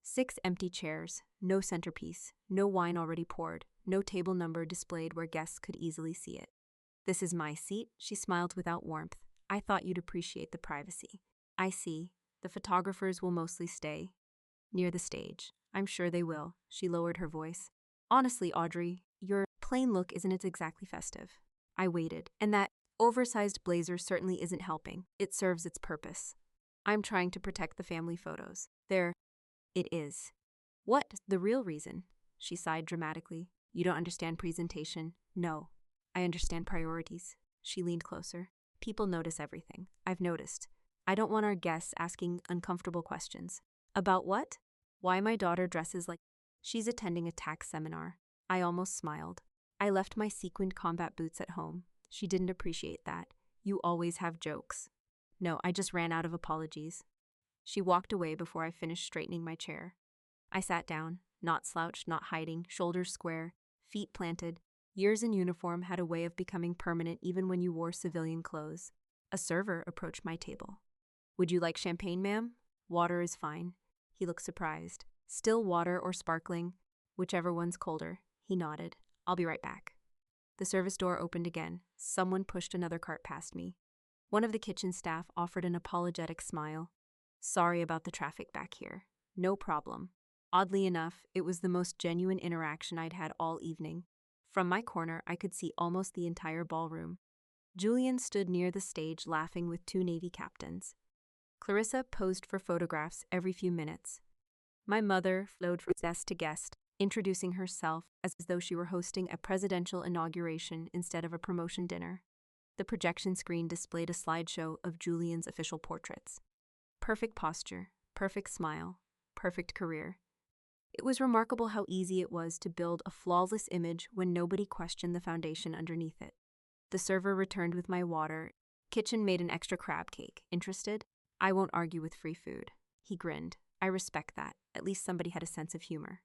6 empty chairs, no centerpiece, no wine already poured, no table number displayed where guests could easily see it. This is my seat, she smiled without warmth. I thought you'd appreciate the privacy. I see. The photographers will mostly stay near the stage. I'm sure they will, she lowered her voice. Honestly, Audrey, your plain look isn't exactly festive. I waited, and that oversized blazer certainly isn't helping. It serves its purpose. I'm trying to protect the family photos. There, it is. What? The real reason? She sighed dramatically. You don't understand presentation. No. I understand priorities. She leaned closer. People notice everything. I've noticed. I don't want our guests asking uncomfortable questions. About what? Why my daughter dresses like she's attending a tax seminar. I almost smiled. I left my sequined combat boots at home. She didn't appreciate that. You always have jokes. No, I just ran out of apologies. She walked away before I finished straightening my chair. I sat down, not slouched, not hiding, shoulders square, feet planted. Years in uniform had a way of becoming permanent even when you wore civilian clothes. A server approached my table. Would you like champagne, ma'am? Water is fine. He looked surprised. Still water or sparkling, whichever one's colder. He nodded. I'll be right back. The service door opened again. Someone pushed another cart past me. One of the kitchen staff offered an apologetic smile. Sorry about the traffic back here. No problem. Oddly enough, it was the most genuine interaction I'd had all evening. From my corner, I could see almost the entire ballroom. Julian stood near the stage laughing with 2 Navy captains. Clarissa posed for photographs every few minutes. My mother flowed from guest to guest, introducing herself as though she were hosting a presidential inauguration instead of a promotion dinner. The projection screen displayed a slideshow of Julian's official portraits. Perfect posture, perfect smile, perfect career. It was remarkable how easy it was to build a flawless image when nobody questioned the foundation underneath it. The server returned with my water. Kitchen made an extra crab cake. Interested? I won't argue with free food. He grinned. I respect that. At least somebody had a sense of humor.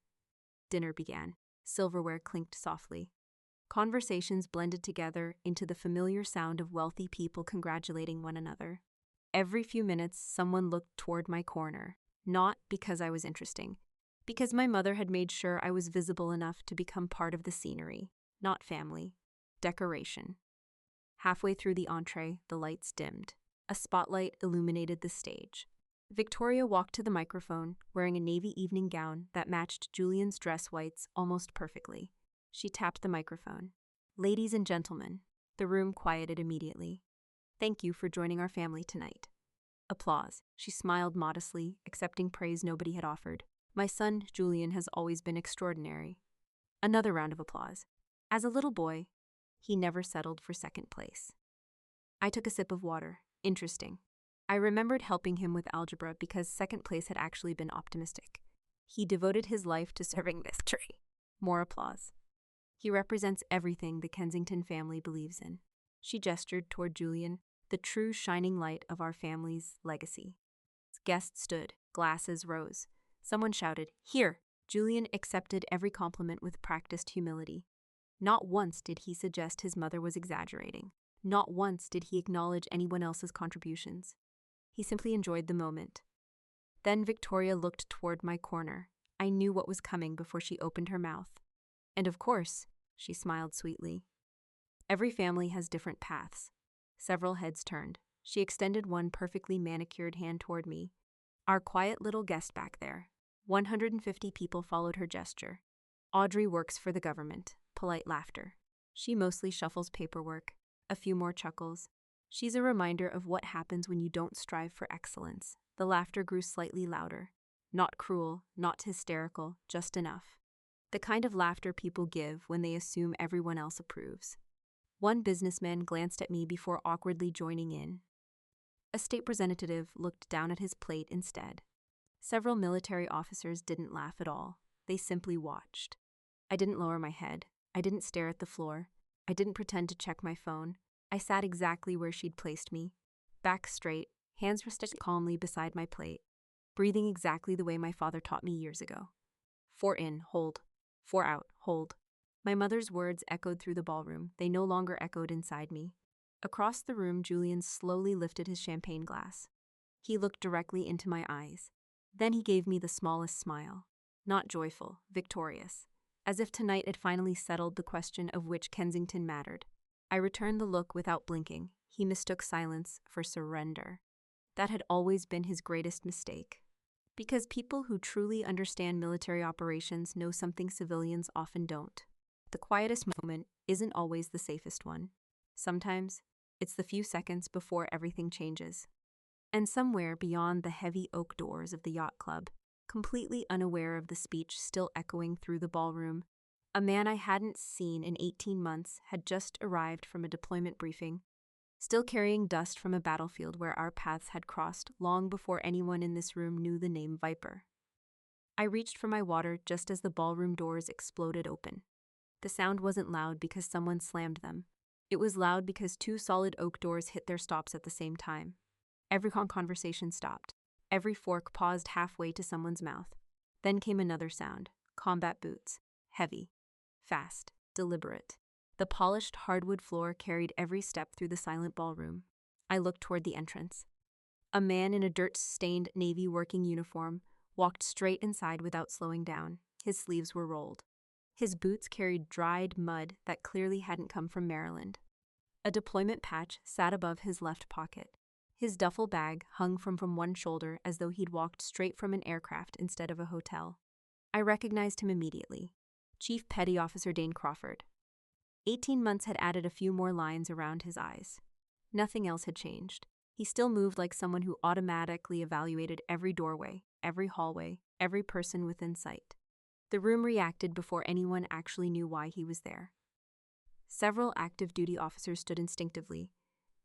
Dinner began. Silverware clinked softly. Conversations blended together into the familiar sound of wealthy people congratulating one another. Every few minutes, someone looked toward my corner. Not because I was interesting, because my mother had made sure I was visible enough to become part of the scenery, not family, decoration. Halfway through the entree, the lights dimmed. A spotlight illuminated the stage. Victoria walked to the microphone, wearing a navy evening gown that matched Julian's dress whites almost perfectly. She tapped the microphone. "Ladies and gentlemen," the room quieted immediately. "Thank you for joining our family tonight." Applause. She smiled modestly, accepting praise nobody had offered. "My son, Julian, has always been extraordinary." Another round of applause. As a little boy, he never settled for second place. I took a sip of water. Interesting. I remembered helping him with algebra because second place had actually been optimistic. He devoted his life to serving this tree. More applause. He represents everything the Kensington family believes in. She gestured toward Julian, the true shining light of our family's legacy. Guests stood. Glasses rose. Someone shouted, "Here!" Julian accepted every compliment with practiced humility. Not once did he suggest his mother was exaggerating. Not once did he acknowledge anyone else's contributions. He simply enjoyed the moment. Then Victoria looked toward my corner. I knew what was coming before she opened her mouth. "And of course," she smiled sweetly. "Every family has different paths." Several heads turned. She extended one perfectly manicured hand toward me. "Our quiet little guest back there." 150 people followed her gesture. "Audrey works for the government." Polite laughter. "She mostly shuffles paperwork." A few more chuckles. "She's a reminder of what happens when you don't strive for excellence." The laughter grew slightly louder. Not cruel, not hysterical, just enough. The kind of laughter people give when they assume everyone else approves. One businessman glanced at me before awkwardly joining in. A state representative looked down at his plate instead. Several military officers didn't laugh at all. They simply watched. I didn't lower my head. I didn't stare at the floor. I didn't pretend to check my phone. I sat exactly where she'd placed me. Back straight, hands rested calmly beside my plate, breathing exactly the way my father taught me years ago. 4 in, hold. 4 out, hold. My mother's words echoed through the ballroom. They no longer echoed inside me. Across the room, Julian slowly lifted his champagne glass. He looked directly into my eyes. Then he gave me the smallest smile. Not joyful, victorious. As if tonight had finally settled the question of which Kensington mattered. I returned the look without blinking. He mistook silence for surrender. That had always been his greatest mistake. Because people who truly understand military operations know something civilians often don't. The quietest moment isn't always the safest one. Sometimes, it's the few seconds before everything changes. And somewhere beyond the heavy oak doors of the yacht club, completely unaware of the speech still echoing through the ballroom, a man I hadn't seen in 18 months had just arrived from a deployment briefing, still carrying dust from a battlefield where our paths had crossed long before anyone in this room knew the name Viper. I reached for my water just as the ballroom doors exploded open. The sound wasn't loud because someone slammed them. It was loud because 2 solid oak doors hit their stops at the same time. Every conversation stopped. Every fork paused halfway to someone's mouth. Then came another sound. Combat boots. Heavy. Fast. Deliberate. The polished hardwood floor carried every step through the silent ballroom. I looked toward the entrance. A man in a dirt-stained navy working uniform walked straight inside without slowing down. His sleeves were rolled. His boots carried dried mud that clearly hadn't come from Maryland. A deployment patch sat above his left pocket. His duffel bag hung from one shoulder as though he'd walked straight from an aircraft instead of a hotel. I recognized him immediately. Chief Petty Officer Dane Crawford. 18 months had added a few more lines around his eyes. Nothing else had changed. He still moved like someone who automatically evaluated every doorway, every hallway, every person within sight. The room reacted before anyone actually knew why he was there. Several active duty officers stood instinctively.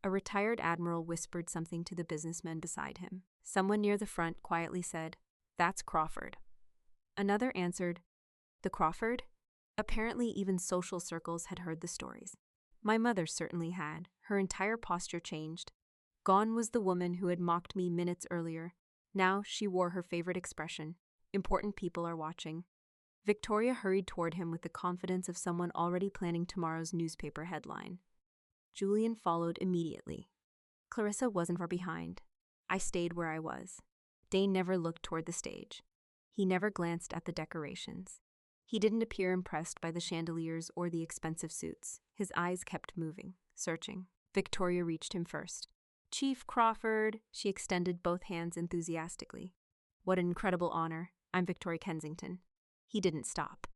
A retired admiral whispered something to the businessman beside him. Someone near the front quietly said, "That's Crawford." Another answered, "The Crawford?" Apparently, even social circles had heard the stories. My mother certainly had. Her entire posture changed. Gone was the woman who had mocked me minutes earlier. Now she wore her favorite expression, "Important people are watching." Victoria hurried toward him with the confidence of someone already planning tomorrow's newspaper headline. Julian followed immediately. Clarissa wasn't far behind. I stayed where I was. Dane never looked toward the stage. He never glanced at the decorations. He didn't appear impressed by the chandeliers or the expensive suits. His eyes kept moving, searching. Victoria reached him first. "Chief Crawford," she extended both hands enthusiastically. "What an incredible honor. I'm Victoria Kensington." He didn't stop.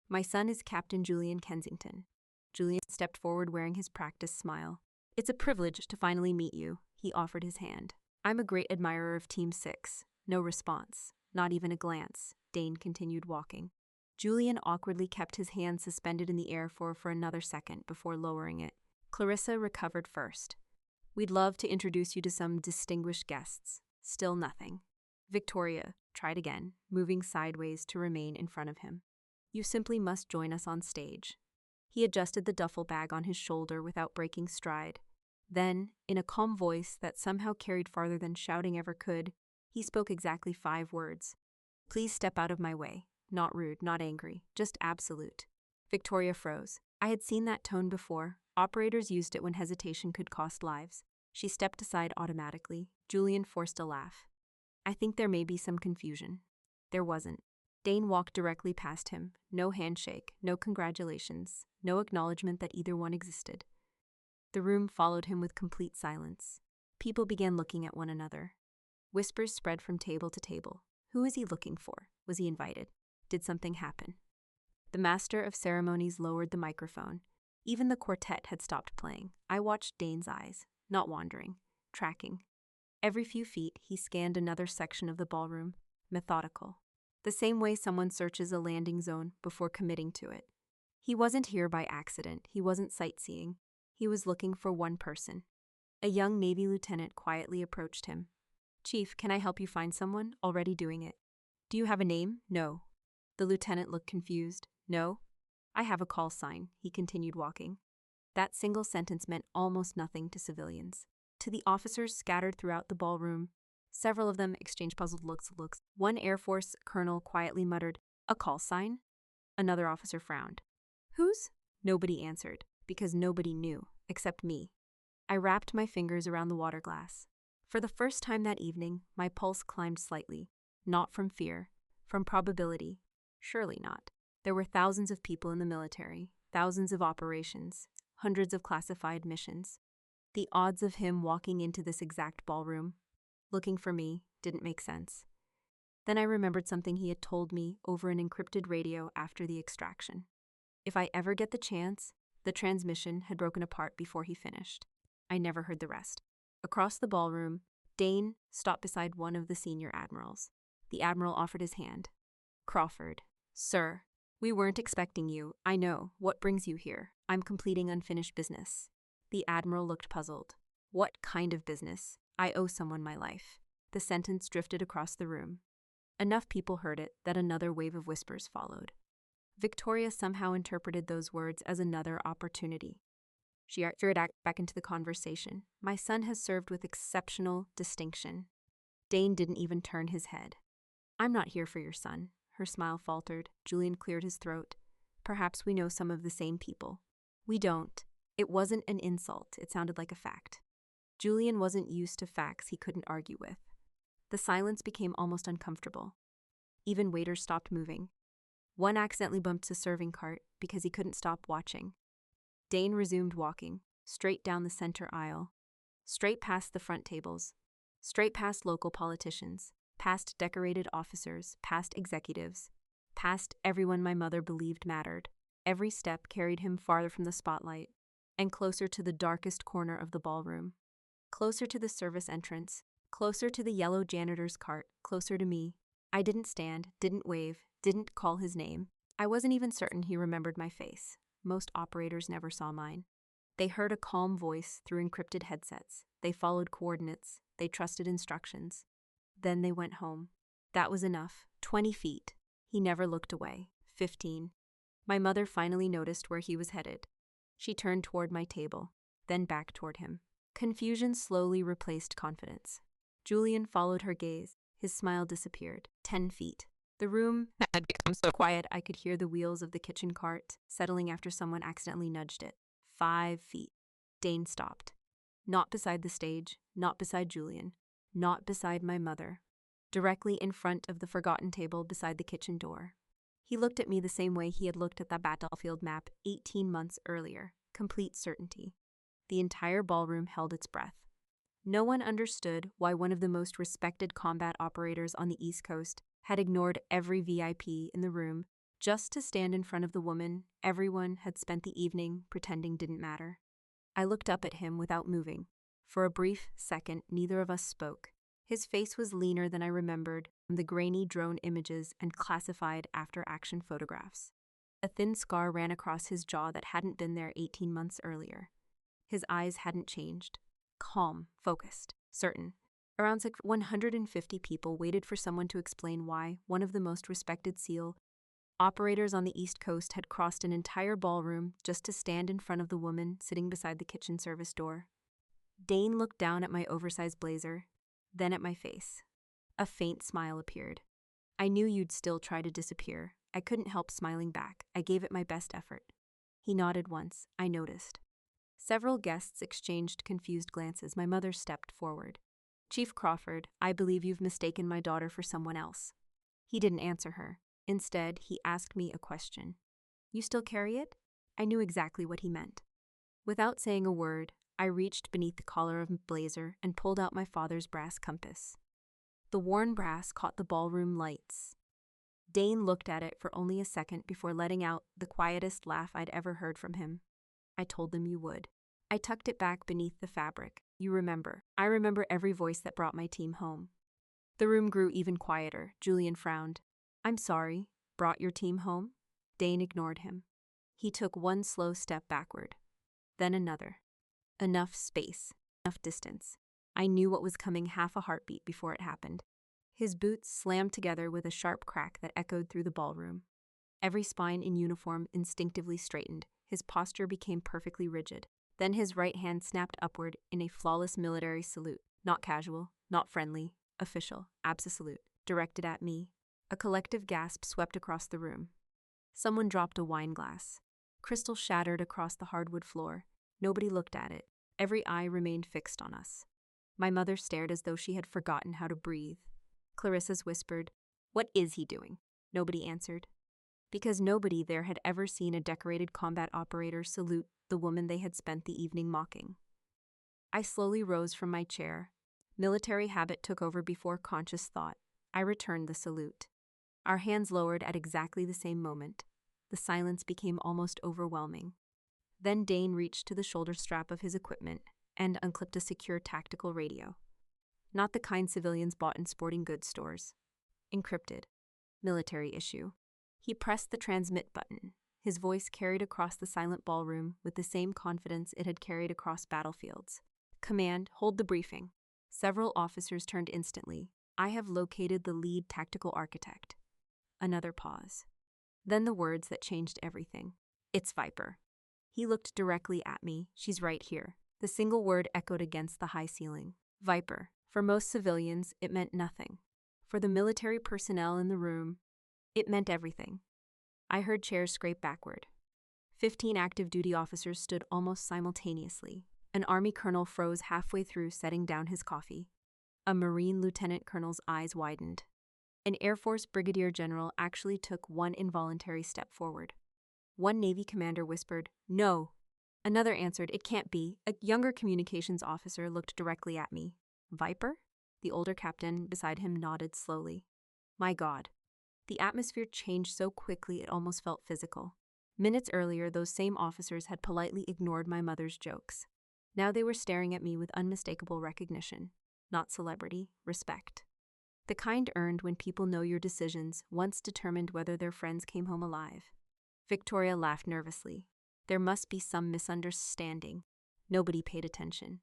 "My son is Captain Julian Kensington." Julian stepped forward wearing his practiced smile. "It's a privilege to finally meet you," he offered his hand. "I'm a great admirer of Team 6. No response. Not even a glance." Dane continued walking. Julian awkwardly kept his hand suspended in the air for another second before lowering it. Clarissa recovered first. "We'd love to introduce you to some distinguished guests." Still nothing. Victoria tried again, moving sideways to remain in front of him. "You simply must join us on stage." He adjusted the duffel bag on his shoulder without breaking stride. Then, in a calm voice that somehow carried farther than shouting ever could, he spoke exactly 5 words. "Please step out of my way." Not rude, not angry, just absolute. Victoria froze. I had seen that tone before. Operators used it when hesitation could cost lives. She stepped aside automatically. Julian forced a laugh. "I think there may be some confusion." There wasn't. Dane walked directly past him. No handshake, no congratulations, no acknowledgement that either one existed. The room followed him with complete silence. People began looking at one another. Whispers spread from table to table. Who is he looking for? Was he invited? Did something happen? The master of ceremonies lowered the microphone. Even the quartet had stopped playing. I watched Dane's eyes, not wandering, tracking. Every few feet, he scanned another section of the ballroom, methodical. The same way someone searches a landing zone before committing to it. He wasn't here by accident. He wasn't sightseeing. He was looking for one person. A young Navy lieutenant quietly approached him. "Chief, can I help you find someone? Already doing it." "Do you have a name?" "No." The lieutenant looked confused. "No?" "I have a call sign," he continued walking. That single sentence meant almost nothing to civilians. To the officers scattered throughout the ballroom, several of them exchanged puzzled looks. One Air Force colonel quietly muttered, "A call sign?" Another officer frowned. "Whose?" Nobody answered, because nobody knew, except me. I wrapped my fingers around the water glass. For the first time that evening, my pulse climbed slightly. Not from fear, from probability. Surely not. There were thousands of people in the military, thousands of operations, hundreds of classified missions. The odds of him walking into this exact ballroom, looking for me, didn't make sense. Then I remembered something he had told me over an encrypted radio after the extraction. If I ever get the chance, the transmission had broken apart before he finished. I never heard the rest. Across the ballroom, Dane stopped beside one of the senior admirals. The admiral offered his hand. "Crawford." "Sir, we weren't expecting you. I know. What brings you here?" "I'm completing unfinished business." The admiral looked puzzled. "What kind of business?" "I owe someone my life." The sentence drifted across the room. Enough people heard it that another wave of whispers followed. Victoria somehow interpreted those words as another opportunity. She veered back into the conversation. "My son has served with exceptional distinction." Dane didn't even turn his head. "I'm not here for your son." Her smile faltered. Julian cleared his throat. "Perhaps we know some of the same people." "We don't." It wasn't an insult. It sounded like a fact. Julian wasn't used to facts he couldn't argue with. The silence became almost uncomfortable. Even waiters stopped moving. One accidentally bumped a serving cart because he couldn't stop watching. Dane resumed walking, straight down the center aisle, straight past the front tables, straight past local politicians, past decorated officers, past executives, past everyone my mother believed mattered. Every step carried him farther from the spotlight and closer to the darkest corner of the ballroom. closer to the service entrance, closer to the yellow janitor's cart, closer to me. I didn't stand, didn't wave, didn't call his name. I wasn't even certain he remembered my face. Most operators never saw mine. They heard a calm voice through encrypted headsets. They followed coordinates. They trusted instructions. Then they went home. That was enough. 20 feet. He never looked away. 15. My mother finally noticed where he was headed. She turned toward my table, then back toward him. Confusion slowly replaced confidence. Julian followed her gaze. His smile disappeared. 10 feet. The room had become so quiet I could hear the wheels of the kitchen cart settling after someone accidentally nudged it. 5 feet. Dane stopped. Not beside the stage, not beside Julian, not beside my mother. Directly in front of the forgotten table beside the kitchen door. He looked at me the same way he had looked at the battlefield map 18 months earlier. Complete certainty. The entire ballroom held its breath. No one understood why one of the most respected combat operators on the East Coast had ignored every VIP in the room just to stand in front of the woman everyone had spent the evening pretending didn't matter. I looked up at him without moving. For a brief second, neither of us spoke. His face was leaner than I remembered from the grainy drone images and classified after-action photographs. A thin scar ran across his jaw that hadn't been there 18 months earlier. His eyes hadn't changed. Calm, focused, certain. Around 150 people waited for someone to explain why one of the most respected SEAL operators on the East Coast had crossed an entire ballroom just to stand in front of the woman sitting beside the kitchen service door. Dane looked down at my oversized blazer, then at my face. A faint smile appeared. I knew you'd still try to disappear. I couldn't help smiling back. I gave it my best effort. He nodded once. I noticed. Several guests exchanged confused glances. My mother stepped forward. Chief Crawford, I believe you've mistaken my daughter for someone else. He didn't answer her. Instead, he asked me a question. You still carry it? I knew exactly what he meant. Without saying a word, I reached beneath the collar of my blazer and pulled out my father's brass compass. The worn brass caught the ballroom lights. Dane looked at it for only a second before letting out the quietest laugh I'd ever heard from him. I told them you would. I tucked it back beneath the fabric. You remember. I remember every voice that brought my team home. The room grew even quieter. Julian frowned. I'm sorry. Brought your team home? Dane ignored him. He took one slow step backward. Then another. Enough space. Enough distance. I knew what was coming half a heartbeat before it happened. His boots slammed together with a sharp crack that echoed through the ballroom. Every spine in uniform instinctively straightened. His posture became perfectly rigid. Then his right hand snapped upward in a flawless military salute. Not casual, not friendly, official, absolute, directed at me. A collective gasp swept across the room. Someone dropped a wine glass. Crystal shattered across the hardwood floor. Nobody looked at it. Every eye remained fixed on us. My mother stared as though she had forgotten how to breathe. Clarissa's whispered, "What is he doing?" Nobody answered. Because nobody there had ever seen a decorated combat operator salute the woman they had spent the evening mocking. I slowly rose from my chair. Military habit took over before conscious thought. I returned the salute. Our hands lowered at exactly the same moment. The silence became almost overwhelming. Then Dane reached to the shoulder strap of his equipment and unclipped a secure tactical radio. Not the kind civilians bought in sporting goods stores. Encrypted. Military issue. He pressed the transmit button. His voice carried across the silent ballroom with the same confidence it had carried across battlefields. Command, hold the briefing. Several officers turned instantly. I have located the lead tactical architect. Another pause. Then the words that changed everything. It's Viper. He looked directly at me. She's right here. The single word echoed against the high ceiling. Viper. For most civilians, it meant nothing. For the military personnel in the room, it meant everything. I heard chairs scrape backward. 15 active duty officers stood almost simultaneously. An Army colonel froze halfway through setting down his coffee. A Marine lieutenant colonel's eyes widened. An Air Force brigadier general actually took one involuntary step forward. One Navy commander whispered, "No." Another answered, "It can't be." A younger communications officer looked directly at me. Viper? The older captain beside him nodded slowly. My God. The atmosphere changed so quickly it almost felt physical. Minutes earlier, those same officers had politely ignored my mother's jokes. Now they were staring at me with unmistakable recognition, not celebrity, respect. The kind earned when people know your decisions once determined whether their friends came home alive. Victoria laughed nervously. There must be some misunderstanding. Nobody paid attention.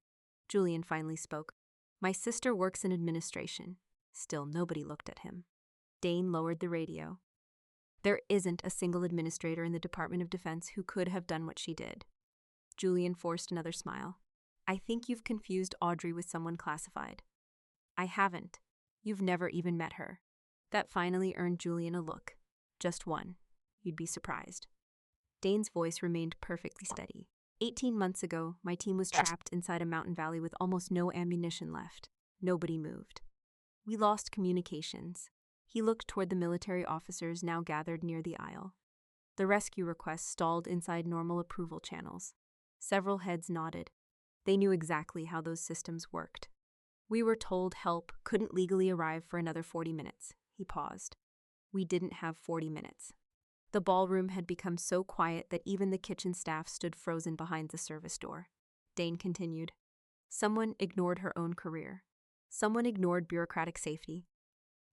Julian finally spoke. My sister works in administration. Still, nobody looked at him. Dane lowered the radio. There isn't a single administrator in the Department of Defense who could have done what she did. Julian forced another smile. I think you've confused Audrey with someone classified. I haven't. You've never even met her. That finally earned Julian a look. Just one. You'd be surprised. Dane's voice remained perfectly steady. 18 months ago, my team was trapped inside a mountain valley with almost no ammunition left. Nobody moved. We lost communications. He looked toward the military officers now gathered near the aisle. The rescue request stalled inside normal approval channels. Several heads nodded. They knew exactly how those systems worked. We were told help couldn't legally arrive for another 40 minutes. He paused. We didn't have 40 minutes. The ballroom had become so quiet that even the kitchen staff stood frozen behind the service door. Dane continued. Someone ignored her own career. Someone ignored bureaucratic safety.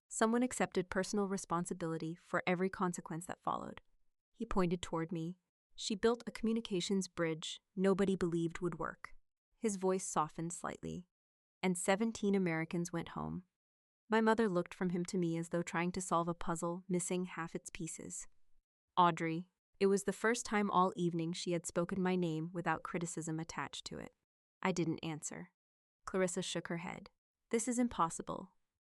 Someone accepted personal responsibility for every consequence that followed. He pointed toward me. She built a communications bridge nobody believed would work. His voice softened slightly. And 17 Americans went home. My mother looked from him to me as though trying to solve a puzzle missing half its pieces. Audrey. It was the first time all evening she had spoken my name without criticism attached to it. I didn't answer. Clarissa shook her head. This is impossible.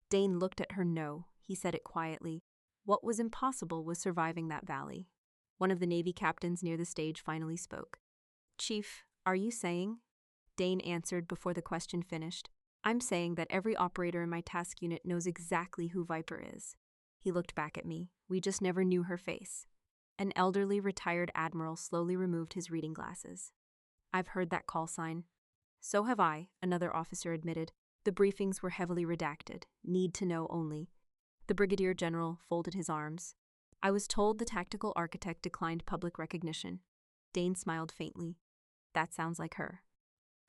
Dane looked at her. No, he said it quietly. What was impossible was surviving that valley. One of the Navy captains near the stage finally spoke. Chief, are you saying? Dane answered before the question finished. I'm saying that every operator in my task unit knows exactly who Viper is. He looked back at me. We just never knew her face. An elderly retired admiral slowly removed his reading glasses. I've heard that call sign. So have I, another officer admitted. The briefings were heavily redacted. Need to know only. The brigadier general folded his arms. I was told the tactical architect declined public recognition. Dane smiled faintly. That sounds like her.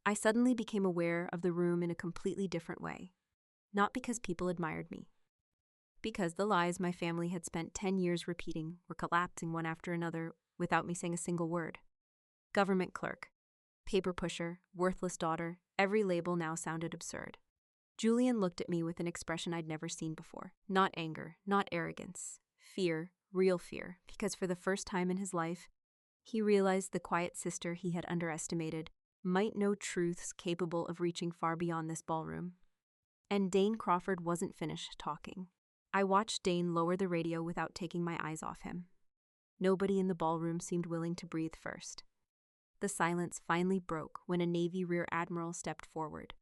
I suddenly became aware of the room in a completely different way. Not because people admired me. Because the lies my family had spent 10 years repeating were collapsing one after another without me saying a single word. Government clerk, paper pusher, worthless daughter, every label now sounded absurd. Julian looked at me with an expression I'd never seen before. Not anger, not arrogance. Fear, real fear, because for the first time in his life, he realized the quiet sister he had underestimated might know truths capable of reaching far beyond this ballroom. And Dane Crawford wasn't finished talking. I watched Dane lower the radio without taking my eyes off him. Nobody in the ballroom seemed willing to breathe first. The silence finally broke when a Navy Rear Admiral stepped forward.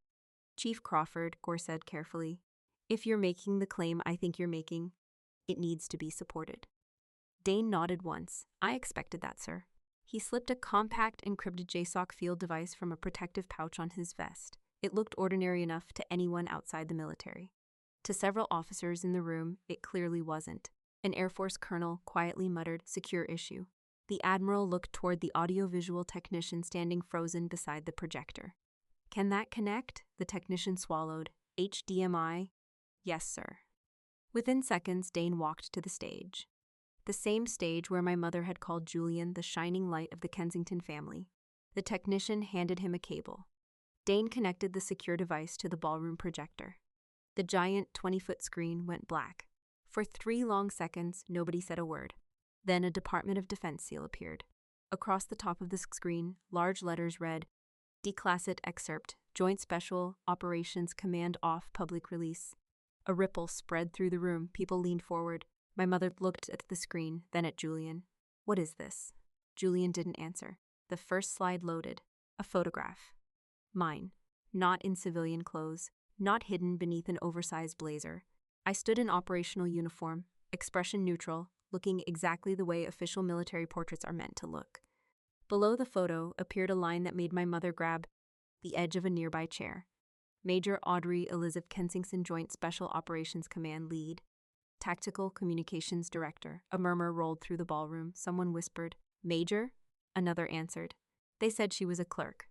Chief Crawford, Gore said carefully, if you're making the claim I think you're making, it needs to be supported. Dane nodded once. I expected that, sir. He slipped a compact encrypted JSOC field device from a protective pouch on his vest. It looked ordinary enough to anyone outside the military. To several officers in the room, it clearly wasn't. An Air Force colonel quietly muttered, secure issue. The admiral looked toward the audiovisual technician standing frozen beside the projector. Can that connect? The technician swallowed. HDMI? Yes, sir. Within seconds, Dane walked to the stage. The same stage where my mother had called Julian the shining light of the Kensington family. The technician handed him a cable. Dane connected the secure device to the ballroom projector. The giant 20-foot screen went black. For 3 long seconds, nobody said a word. Then a Department of Defense seal appeared. Across the top of the screen, large letters read, Declassed excerpt, Joint Special Operations Command off public release. A ripple spread through the room. People leaned forward. My mother looked at the screen, then at Julian. What is this? Julian didn't answer. The first slide loaded. A photograph. Mine. Not in civilian clothes. Not hidden beneath an oversized blazer. I stood in operational uniform, expression neutral, looking exactly the way official military portraits are meant to look. Below the photo appeared a line that made my mother grab the edge of a nearby chair. Major Audrey Elizabeth Kensington Joint Special Operations Command Lead. Tactical Communications Director. A murmur rolled through the ballroom. Someone whispered, Major? Another answered. They said she was a clerk.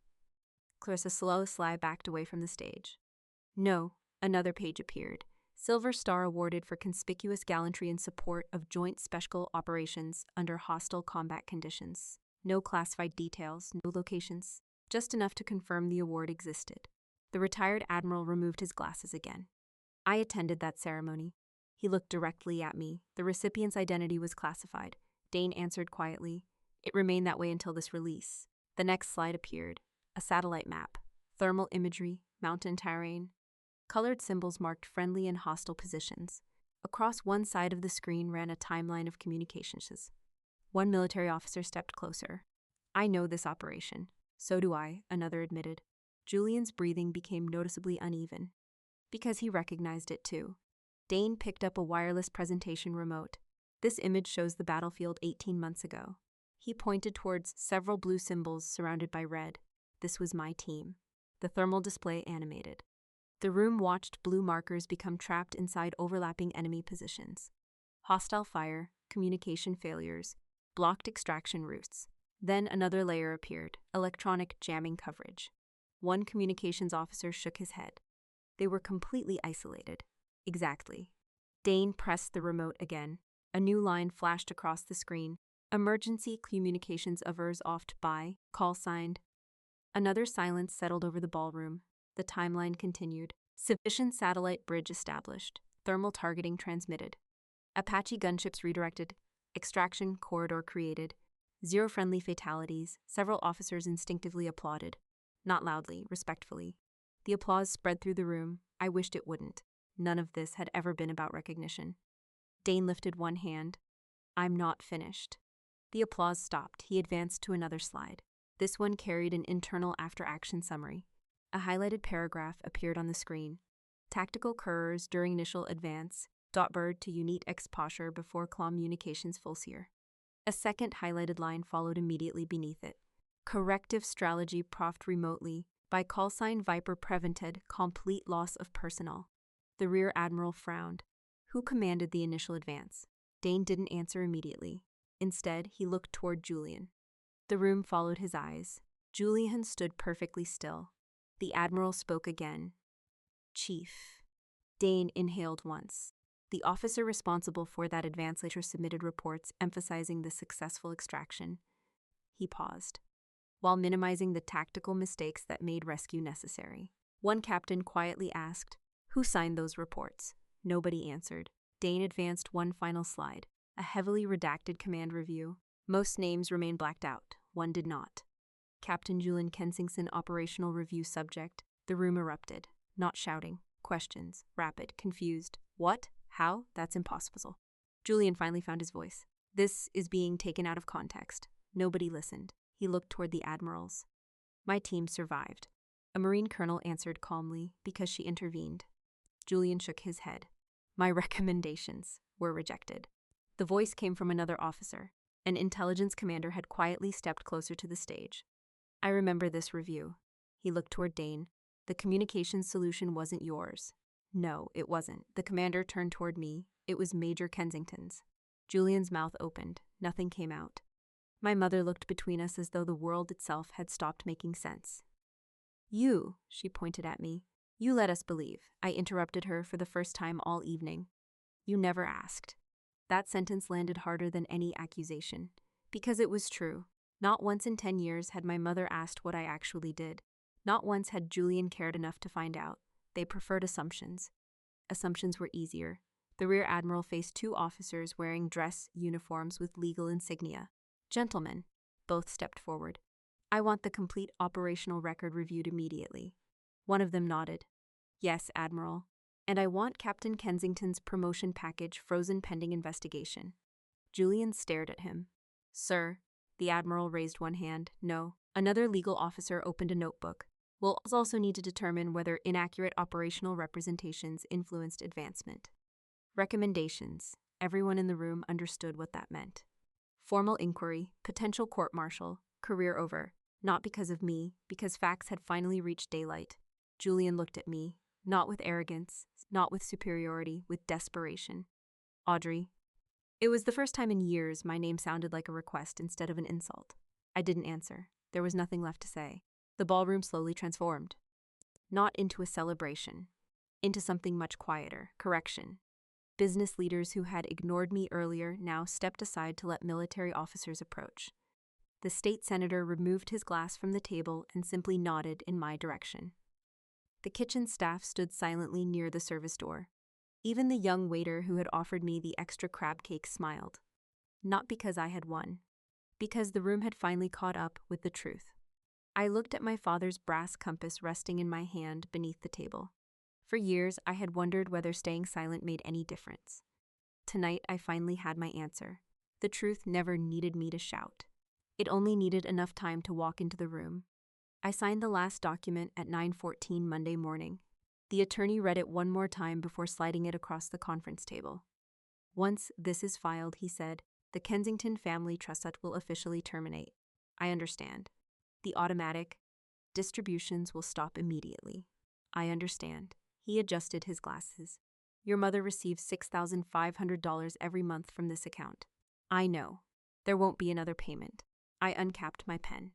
Clarissa Sly backed away from the stage. No, another page appeared. Silver Star awarded for conspicuous gallantry in support of joint special operations under hostile combat conditions. No classified details, no locations, just enough to confirm the award existed. The retired admiral removed his glasses again. I attended that ceremony. He looked directly at me. The recipient's identity was classified. Dane answered quietly. It remained that way until this release. The next slide appeared. A satellite map, thermal imagery, mountain terrain. Colored symbols marked friendly and hostile positions. Across one side of the screen ran a timeline of communications. One military officer stepped closer. I know this operation. So do I, another admitted. Julian's breathing became noticeably uneven. Because he recognized it too. Dane picked up a wireless presentation remote. This image shows the battlefield 18 months ago. He pointed towards several blue symbols surrounded by red. This was my team. The thermal display animated. The room watched blue markers become trapped inside overlapping enemy positions. Hostile fire, communication failures, blocked extraction routes. Then another layer appeared, electronic jamming coverage. One communications officer shook his head. They were completely isolated. Exactly. Dane pressed the remote again. A new line flashed across the screen. Emergency communications avers oft by, call signed. Another silence settled over the ballroom. The timeline continued. Sufficient satellite bridge established. Thermal targeting transmitted. Apache gunships redirected. Extraction corridor created. 0 friendly fatalities. Several officers instinctively applauded. Not loudly, respectfully. The applause spread through the room. I wished it wouldn't. None of this had ever been about recognition. Dane lifted one hand. I'm not finished. The applause stopped. He advanced to another slide. This one carried an internal after-action summary. A highlighted paragraph appeared on the screen. Tactical couriers during initial advance. Bird to unit exposure before communications fulseer. A second highlighted line followed immediately beneath it. Corrective strategy proft remotely. By call sign Viper prevented complete loss of personnel. The rear admiral frowned. Who commanded the initial advance? Dane didn't answer immediately. Instead, he looked toward Julian. The room followed his eyes. Julian stood perfectly still. The admiral spoke again. Chief. Dane inhaled once. The officer responsible for that advance later submitted reports emphasizing the successful extraction. He paused, while minimizing the tactical mistakes that made rescue necessary. One captain quietly asked, "Who signed those reports?" Nobody answered. Dane advanced one final slide, a heavily redacted command review. Most names remained blacked out. One did not. Captain Julian Kensington, operational review subject. The room erupted. Not shouting. Questions. Rapid. Confused. What? How? That's impossible. Julian finally found his voice. This is being taken out of context. Nobody listened. He looked toward the admirals. My team survived. A Marine colonel answered calmly because she intervened. Julian shook his head. My recommendations were rejected. The voice came from another officer. An intelligence commander had quietly stepped closer to the stage. I remember this review. He looked toward Dane. The communications solution wasn't yours. No, it wasn't. The commander turned toward me. It was Major Kensington's. Julian's mouth opened. Nothing came out. My mother looked between us as though the world itself had stopped making sense. You, she pointed at me. You let us believe. I interrupted her for the first time all evening. You never asked. That sentence landed harder than any accusation. Because it was true. Not once in 10 years had my mother asked what I actually did. Not once had Julian cared enough to find out. They preferred assumptions. Assumptions were easier. The rear admiral faced 2 officers wearing dress uniforms with legal insignia. Gentlemen, both stepped forward. I want the complete operational record reviewed immediately. One of them nodded. Yes, Admiral. And I want Captain Kensington's promotion package frozen pending investigation. Julian stared at him. Sir, the Admiral raised one hand. No. Another legal officer opened a notebook. We'll also need to determine whether inaccurate operational representations influenced advancement. Recommendations. Everyone in the room understood what that meant. Formal inquiry, potential court-martial, career over. Not because of me, because facts had finally reached daylight. Julian looked at me, not with arrogance, not with superiority, with desperation. Audrey. It was the first time in years my name sounded like a request instead of an insult. I didn't answer. There was nothing left to say. The ballroom slowly transformed. Not into a celebration, into something much quieter. Correction. Business leaders who had ignored me earlier now stepped aside to let military officers approach. The state senator removed his glass from the table and simply nodded in my direction. The kitchen staff stood silently near the service door. Even the young waiter who had offered me the extra crab cake smiled. Not because I had won, because the room had finally caught up with the truth. I looked at my father's brass compass resting in my hand beneath the table. For years, I had wondered whether staying silent made any difference. Tonight, I finally had my answer. The truth never needed me to shout. It only needed enough time to walk into the room. I signed the last document at 9:14 Monday morning. The attorney read it one more time before sliding it across the conference table. Once this is filed, he said, the Kensington Family Trust will officially terminate. I understand. The automatic distributions will stop immediately. I understand. He adjusted his glasses. Your mother receives $6,500 every month from this account. I know. There won't be another payment. I uncapped my pen.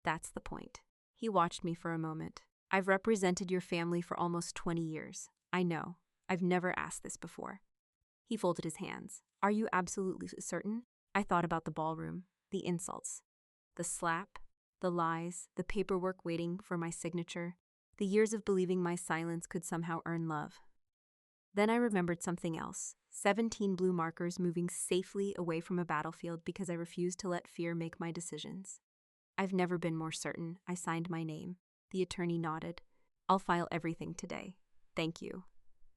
That's the point. He watched me for a moment. I've represented your family for almost 20 years. I know. I've never asked this before. He folded his hands. Are you absolutely certain? I thought about the ballroom, the insults, the slap, the lies, the paperwork waiting for my signature, the years of believing my silence could somehow earn love. Then I remembered something else. 17 blue markers moving safely away from a battlefield because I refused to let fear make my decisions. I've never been more certain. I signed my name. The attorney nodded. I'll file everything today. Thank you.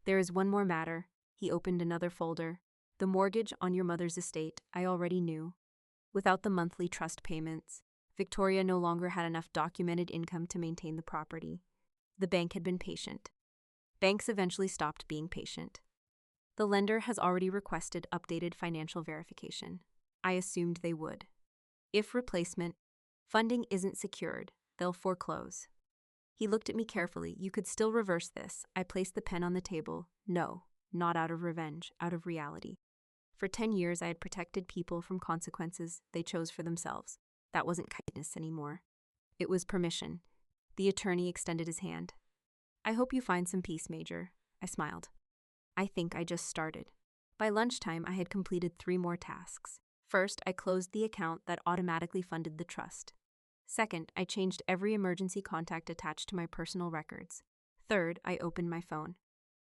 There is one more matter. He opened another folder. The mortgage on your mother's estate, I already knew. Without the monthly trust payments, Victoria no longer had enough documented income to maintain the property. The bank had been patient. Banks eventually stopped being patient. The lender has already requested updated financial verification. I assumed they would. If replacement funding isn't secured, they'll foreclose. He looked at me carefully. You could still reverse this. I placed the pen on the table. No, not out of revenge, out of reality. For 10 years, I had protected people from consequences they chose for themselves. That wasn't kindness anymore. It was permission. The attorney extended his hand. I hope you find some peace, Major. I smiled. I think I just started. By lunchtime, I had completed 3 more tasks. First, I closed the account that automatically funded the trust. Second, I changed every emergency contact attached to my personal records. Third, I opened my phone.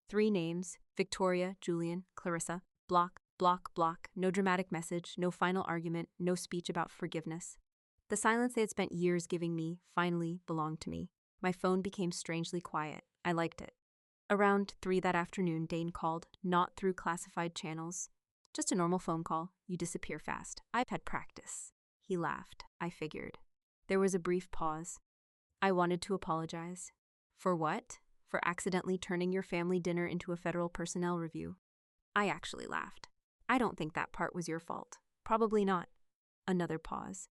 3 names: Victoria, Julian, Clarissa. Block, block, block. No dramatic message, no final argument, no speech about forgiveness. The silence they had spent years giving me finally belonged to me. My phone became strangely quiet. I liked it. Around 3 that afternoon, Dane called, not through classified channels. Just a normal phone call. You disappear fast. I've had practice. He laughed. I figured. There was a brief pause. I wanted to apologize. For what? For accidentally turning your family dinner into a federal personnel review. I actually laughed. I don't think that part was your fault. Probably not. Another pause.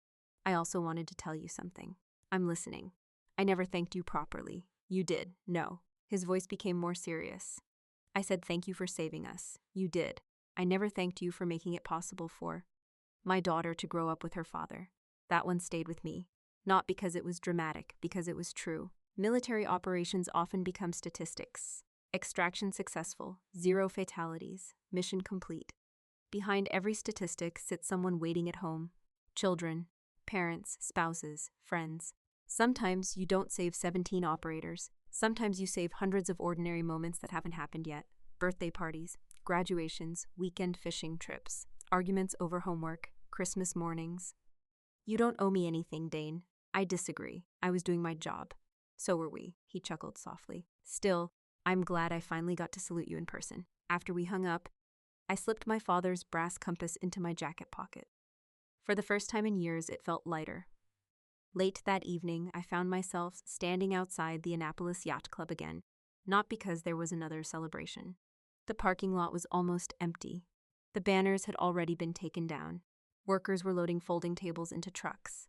I also wanted to tell you something. I'm listening. I never thanked you properly. You did. No. His voice became more serious. I said thank you for saving us. You did. I never thanked you for making it possible for my daughter to grow up with her father. That one stayed with me. Not because it was dramatic, because it was true. Military operations often become statistics. Extraction successful, 0 fatalities, mission complete. Behind every statistic sits someone waiting at home. Children, parents, spouses, friends. Sometimes you don't save 17 operators. Sometimes you save hundreds of ordinary moments that haven't happened yet. Birthday parties, graduations, weekend fishing trips, arguments over homework, Christmas mornings. You don't owe me anything, Dane. I disagree. I was doing my job. So were we, he chuckled softly. Still, I'm glad I finally got to salute you in person. After we hung up, I slipped my father's brass compass into my jacket pocket. For the first time in years, it felt lighter. Late that evening, I found myself standing outside the Annapolis Yacht Club again, not because there was another celebration. The parking lot was almost empty. The banners had already been taken down. Workers were loading folding tables into trucks.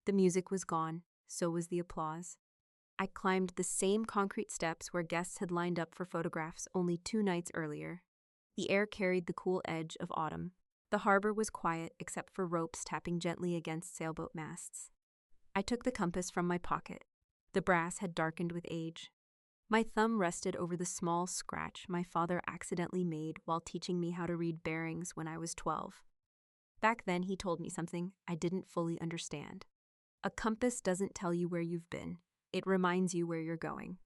The music was gone, so was the applause. I climbed the same concrete steps where guests had lined up for photographs only 2 nights earlier. The air carried the cool edge of autumn. The harbor was quiet except for ropes tapping gently against sailboat masts. I took the compass from my pocket. The brass had darkened with age. My thumb rested over the small scratch my father accidentally made while teaching me how to read bearings when I was 12. Back then, he told me something I didn't fully understand. A compass doesn't tell you where you've been, it reminds you where you're going.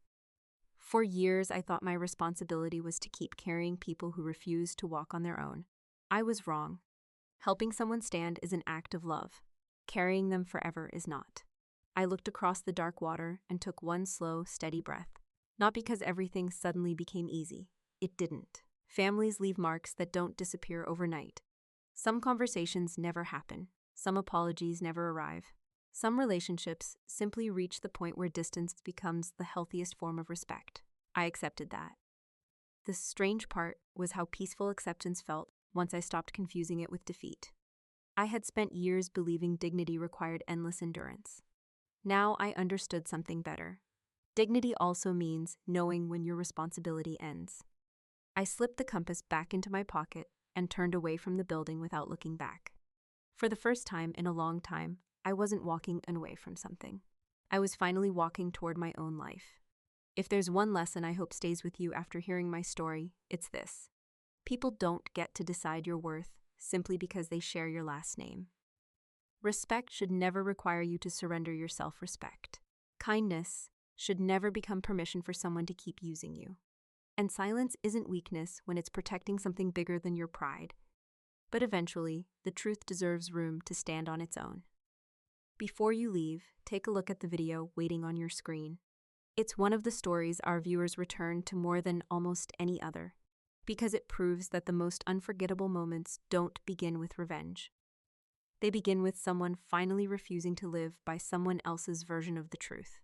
For years, I thought my responsibility was to keep carrying people who refused to walk on their own. I was wrong. Helping someone stand is an act of love. Carrying them forever is not. I looked across the dark water and took one slow, steady breath. Not because everything suddenly became easy. It didn't. Families leave marks that don't disappear overnight. Some conversations never happen. Some apologies never arrive. Some relationships simply reach the point where distance becomes the healthiest form of respect. I accepted that. The strange part was how peaceful acceptance felt once I stopped confusing it with defeat. I had spent years believing dignity required endless endurance. Now I understood something better. Dignity also means knowing when your responsibility ends. I slipped the compass back into my pocket and turned away from the building without looking back. For the first time in a long time, I wasn't walking away from something. I was finally walking toward my own life. If there's one lesson I hope stays with you after hearing my story, it's this. People don't get to decide your worth simply because they share your last name. Respect should never require you to surrender your self-respect. Kindness should never become permission for someone to keep using you. And silence isn't weakness when it's protecting something bigger than your pride. But eventually, the truth deserves room to stand on its own. Before you leave, take a look at the video waiting on your screen. It's one of the stories our viewers return to more than almost any other, because it proves that the most unforgettable moments don't begin with revenge. They begin with someone finally refusing to live by someone else's version of the truth.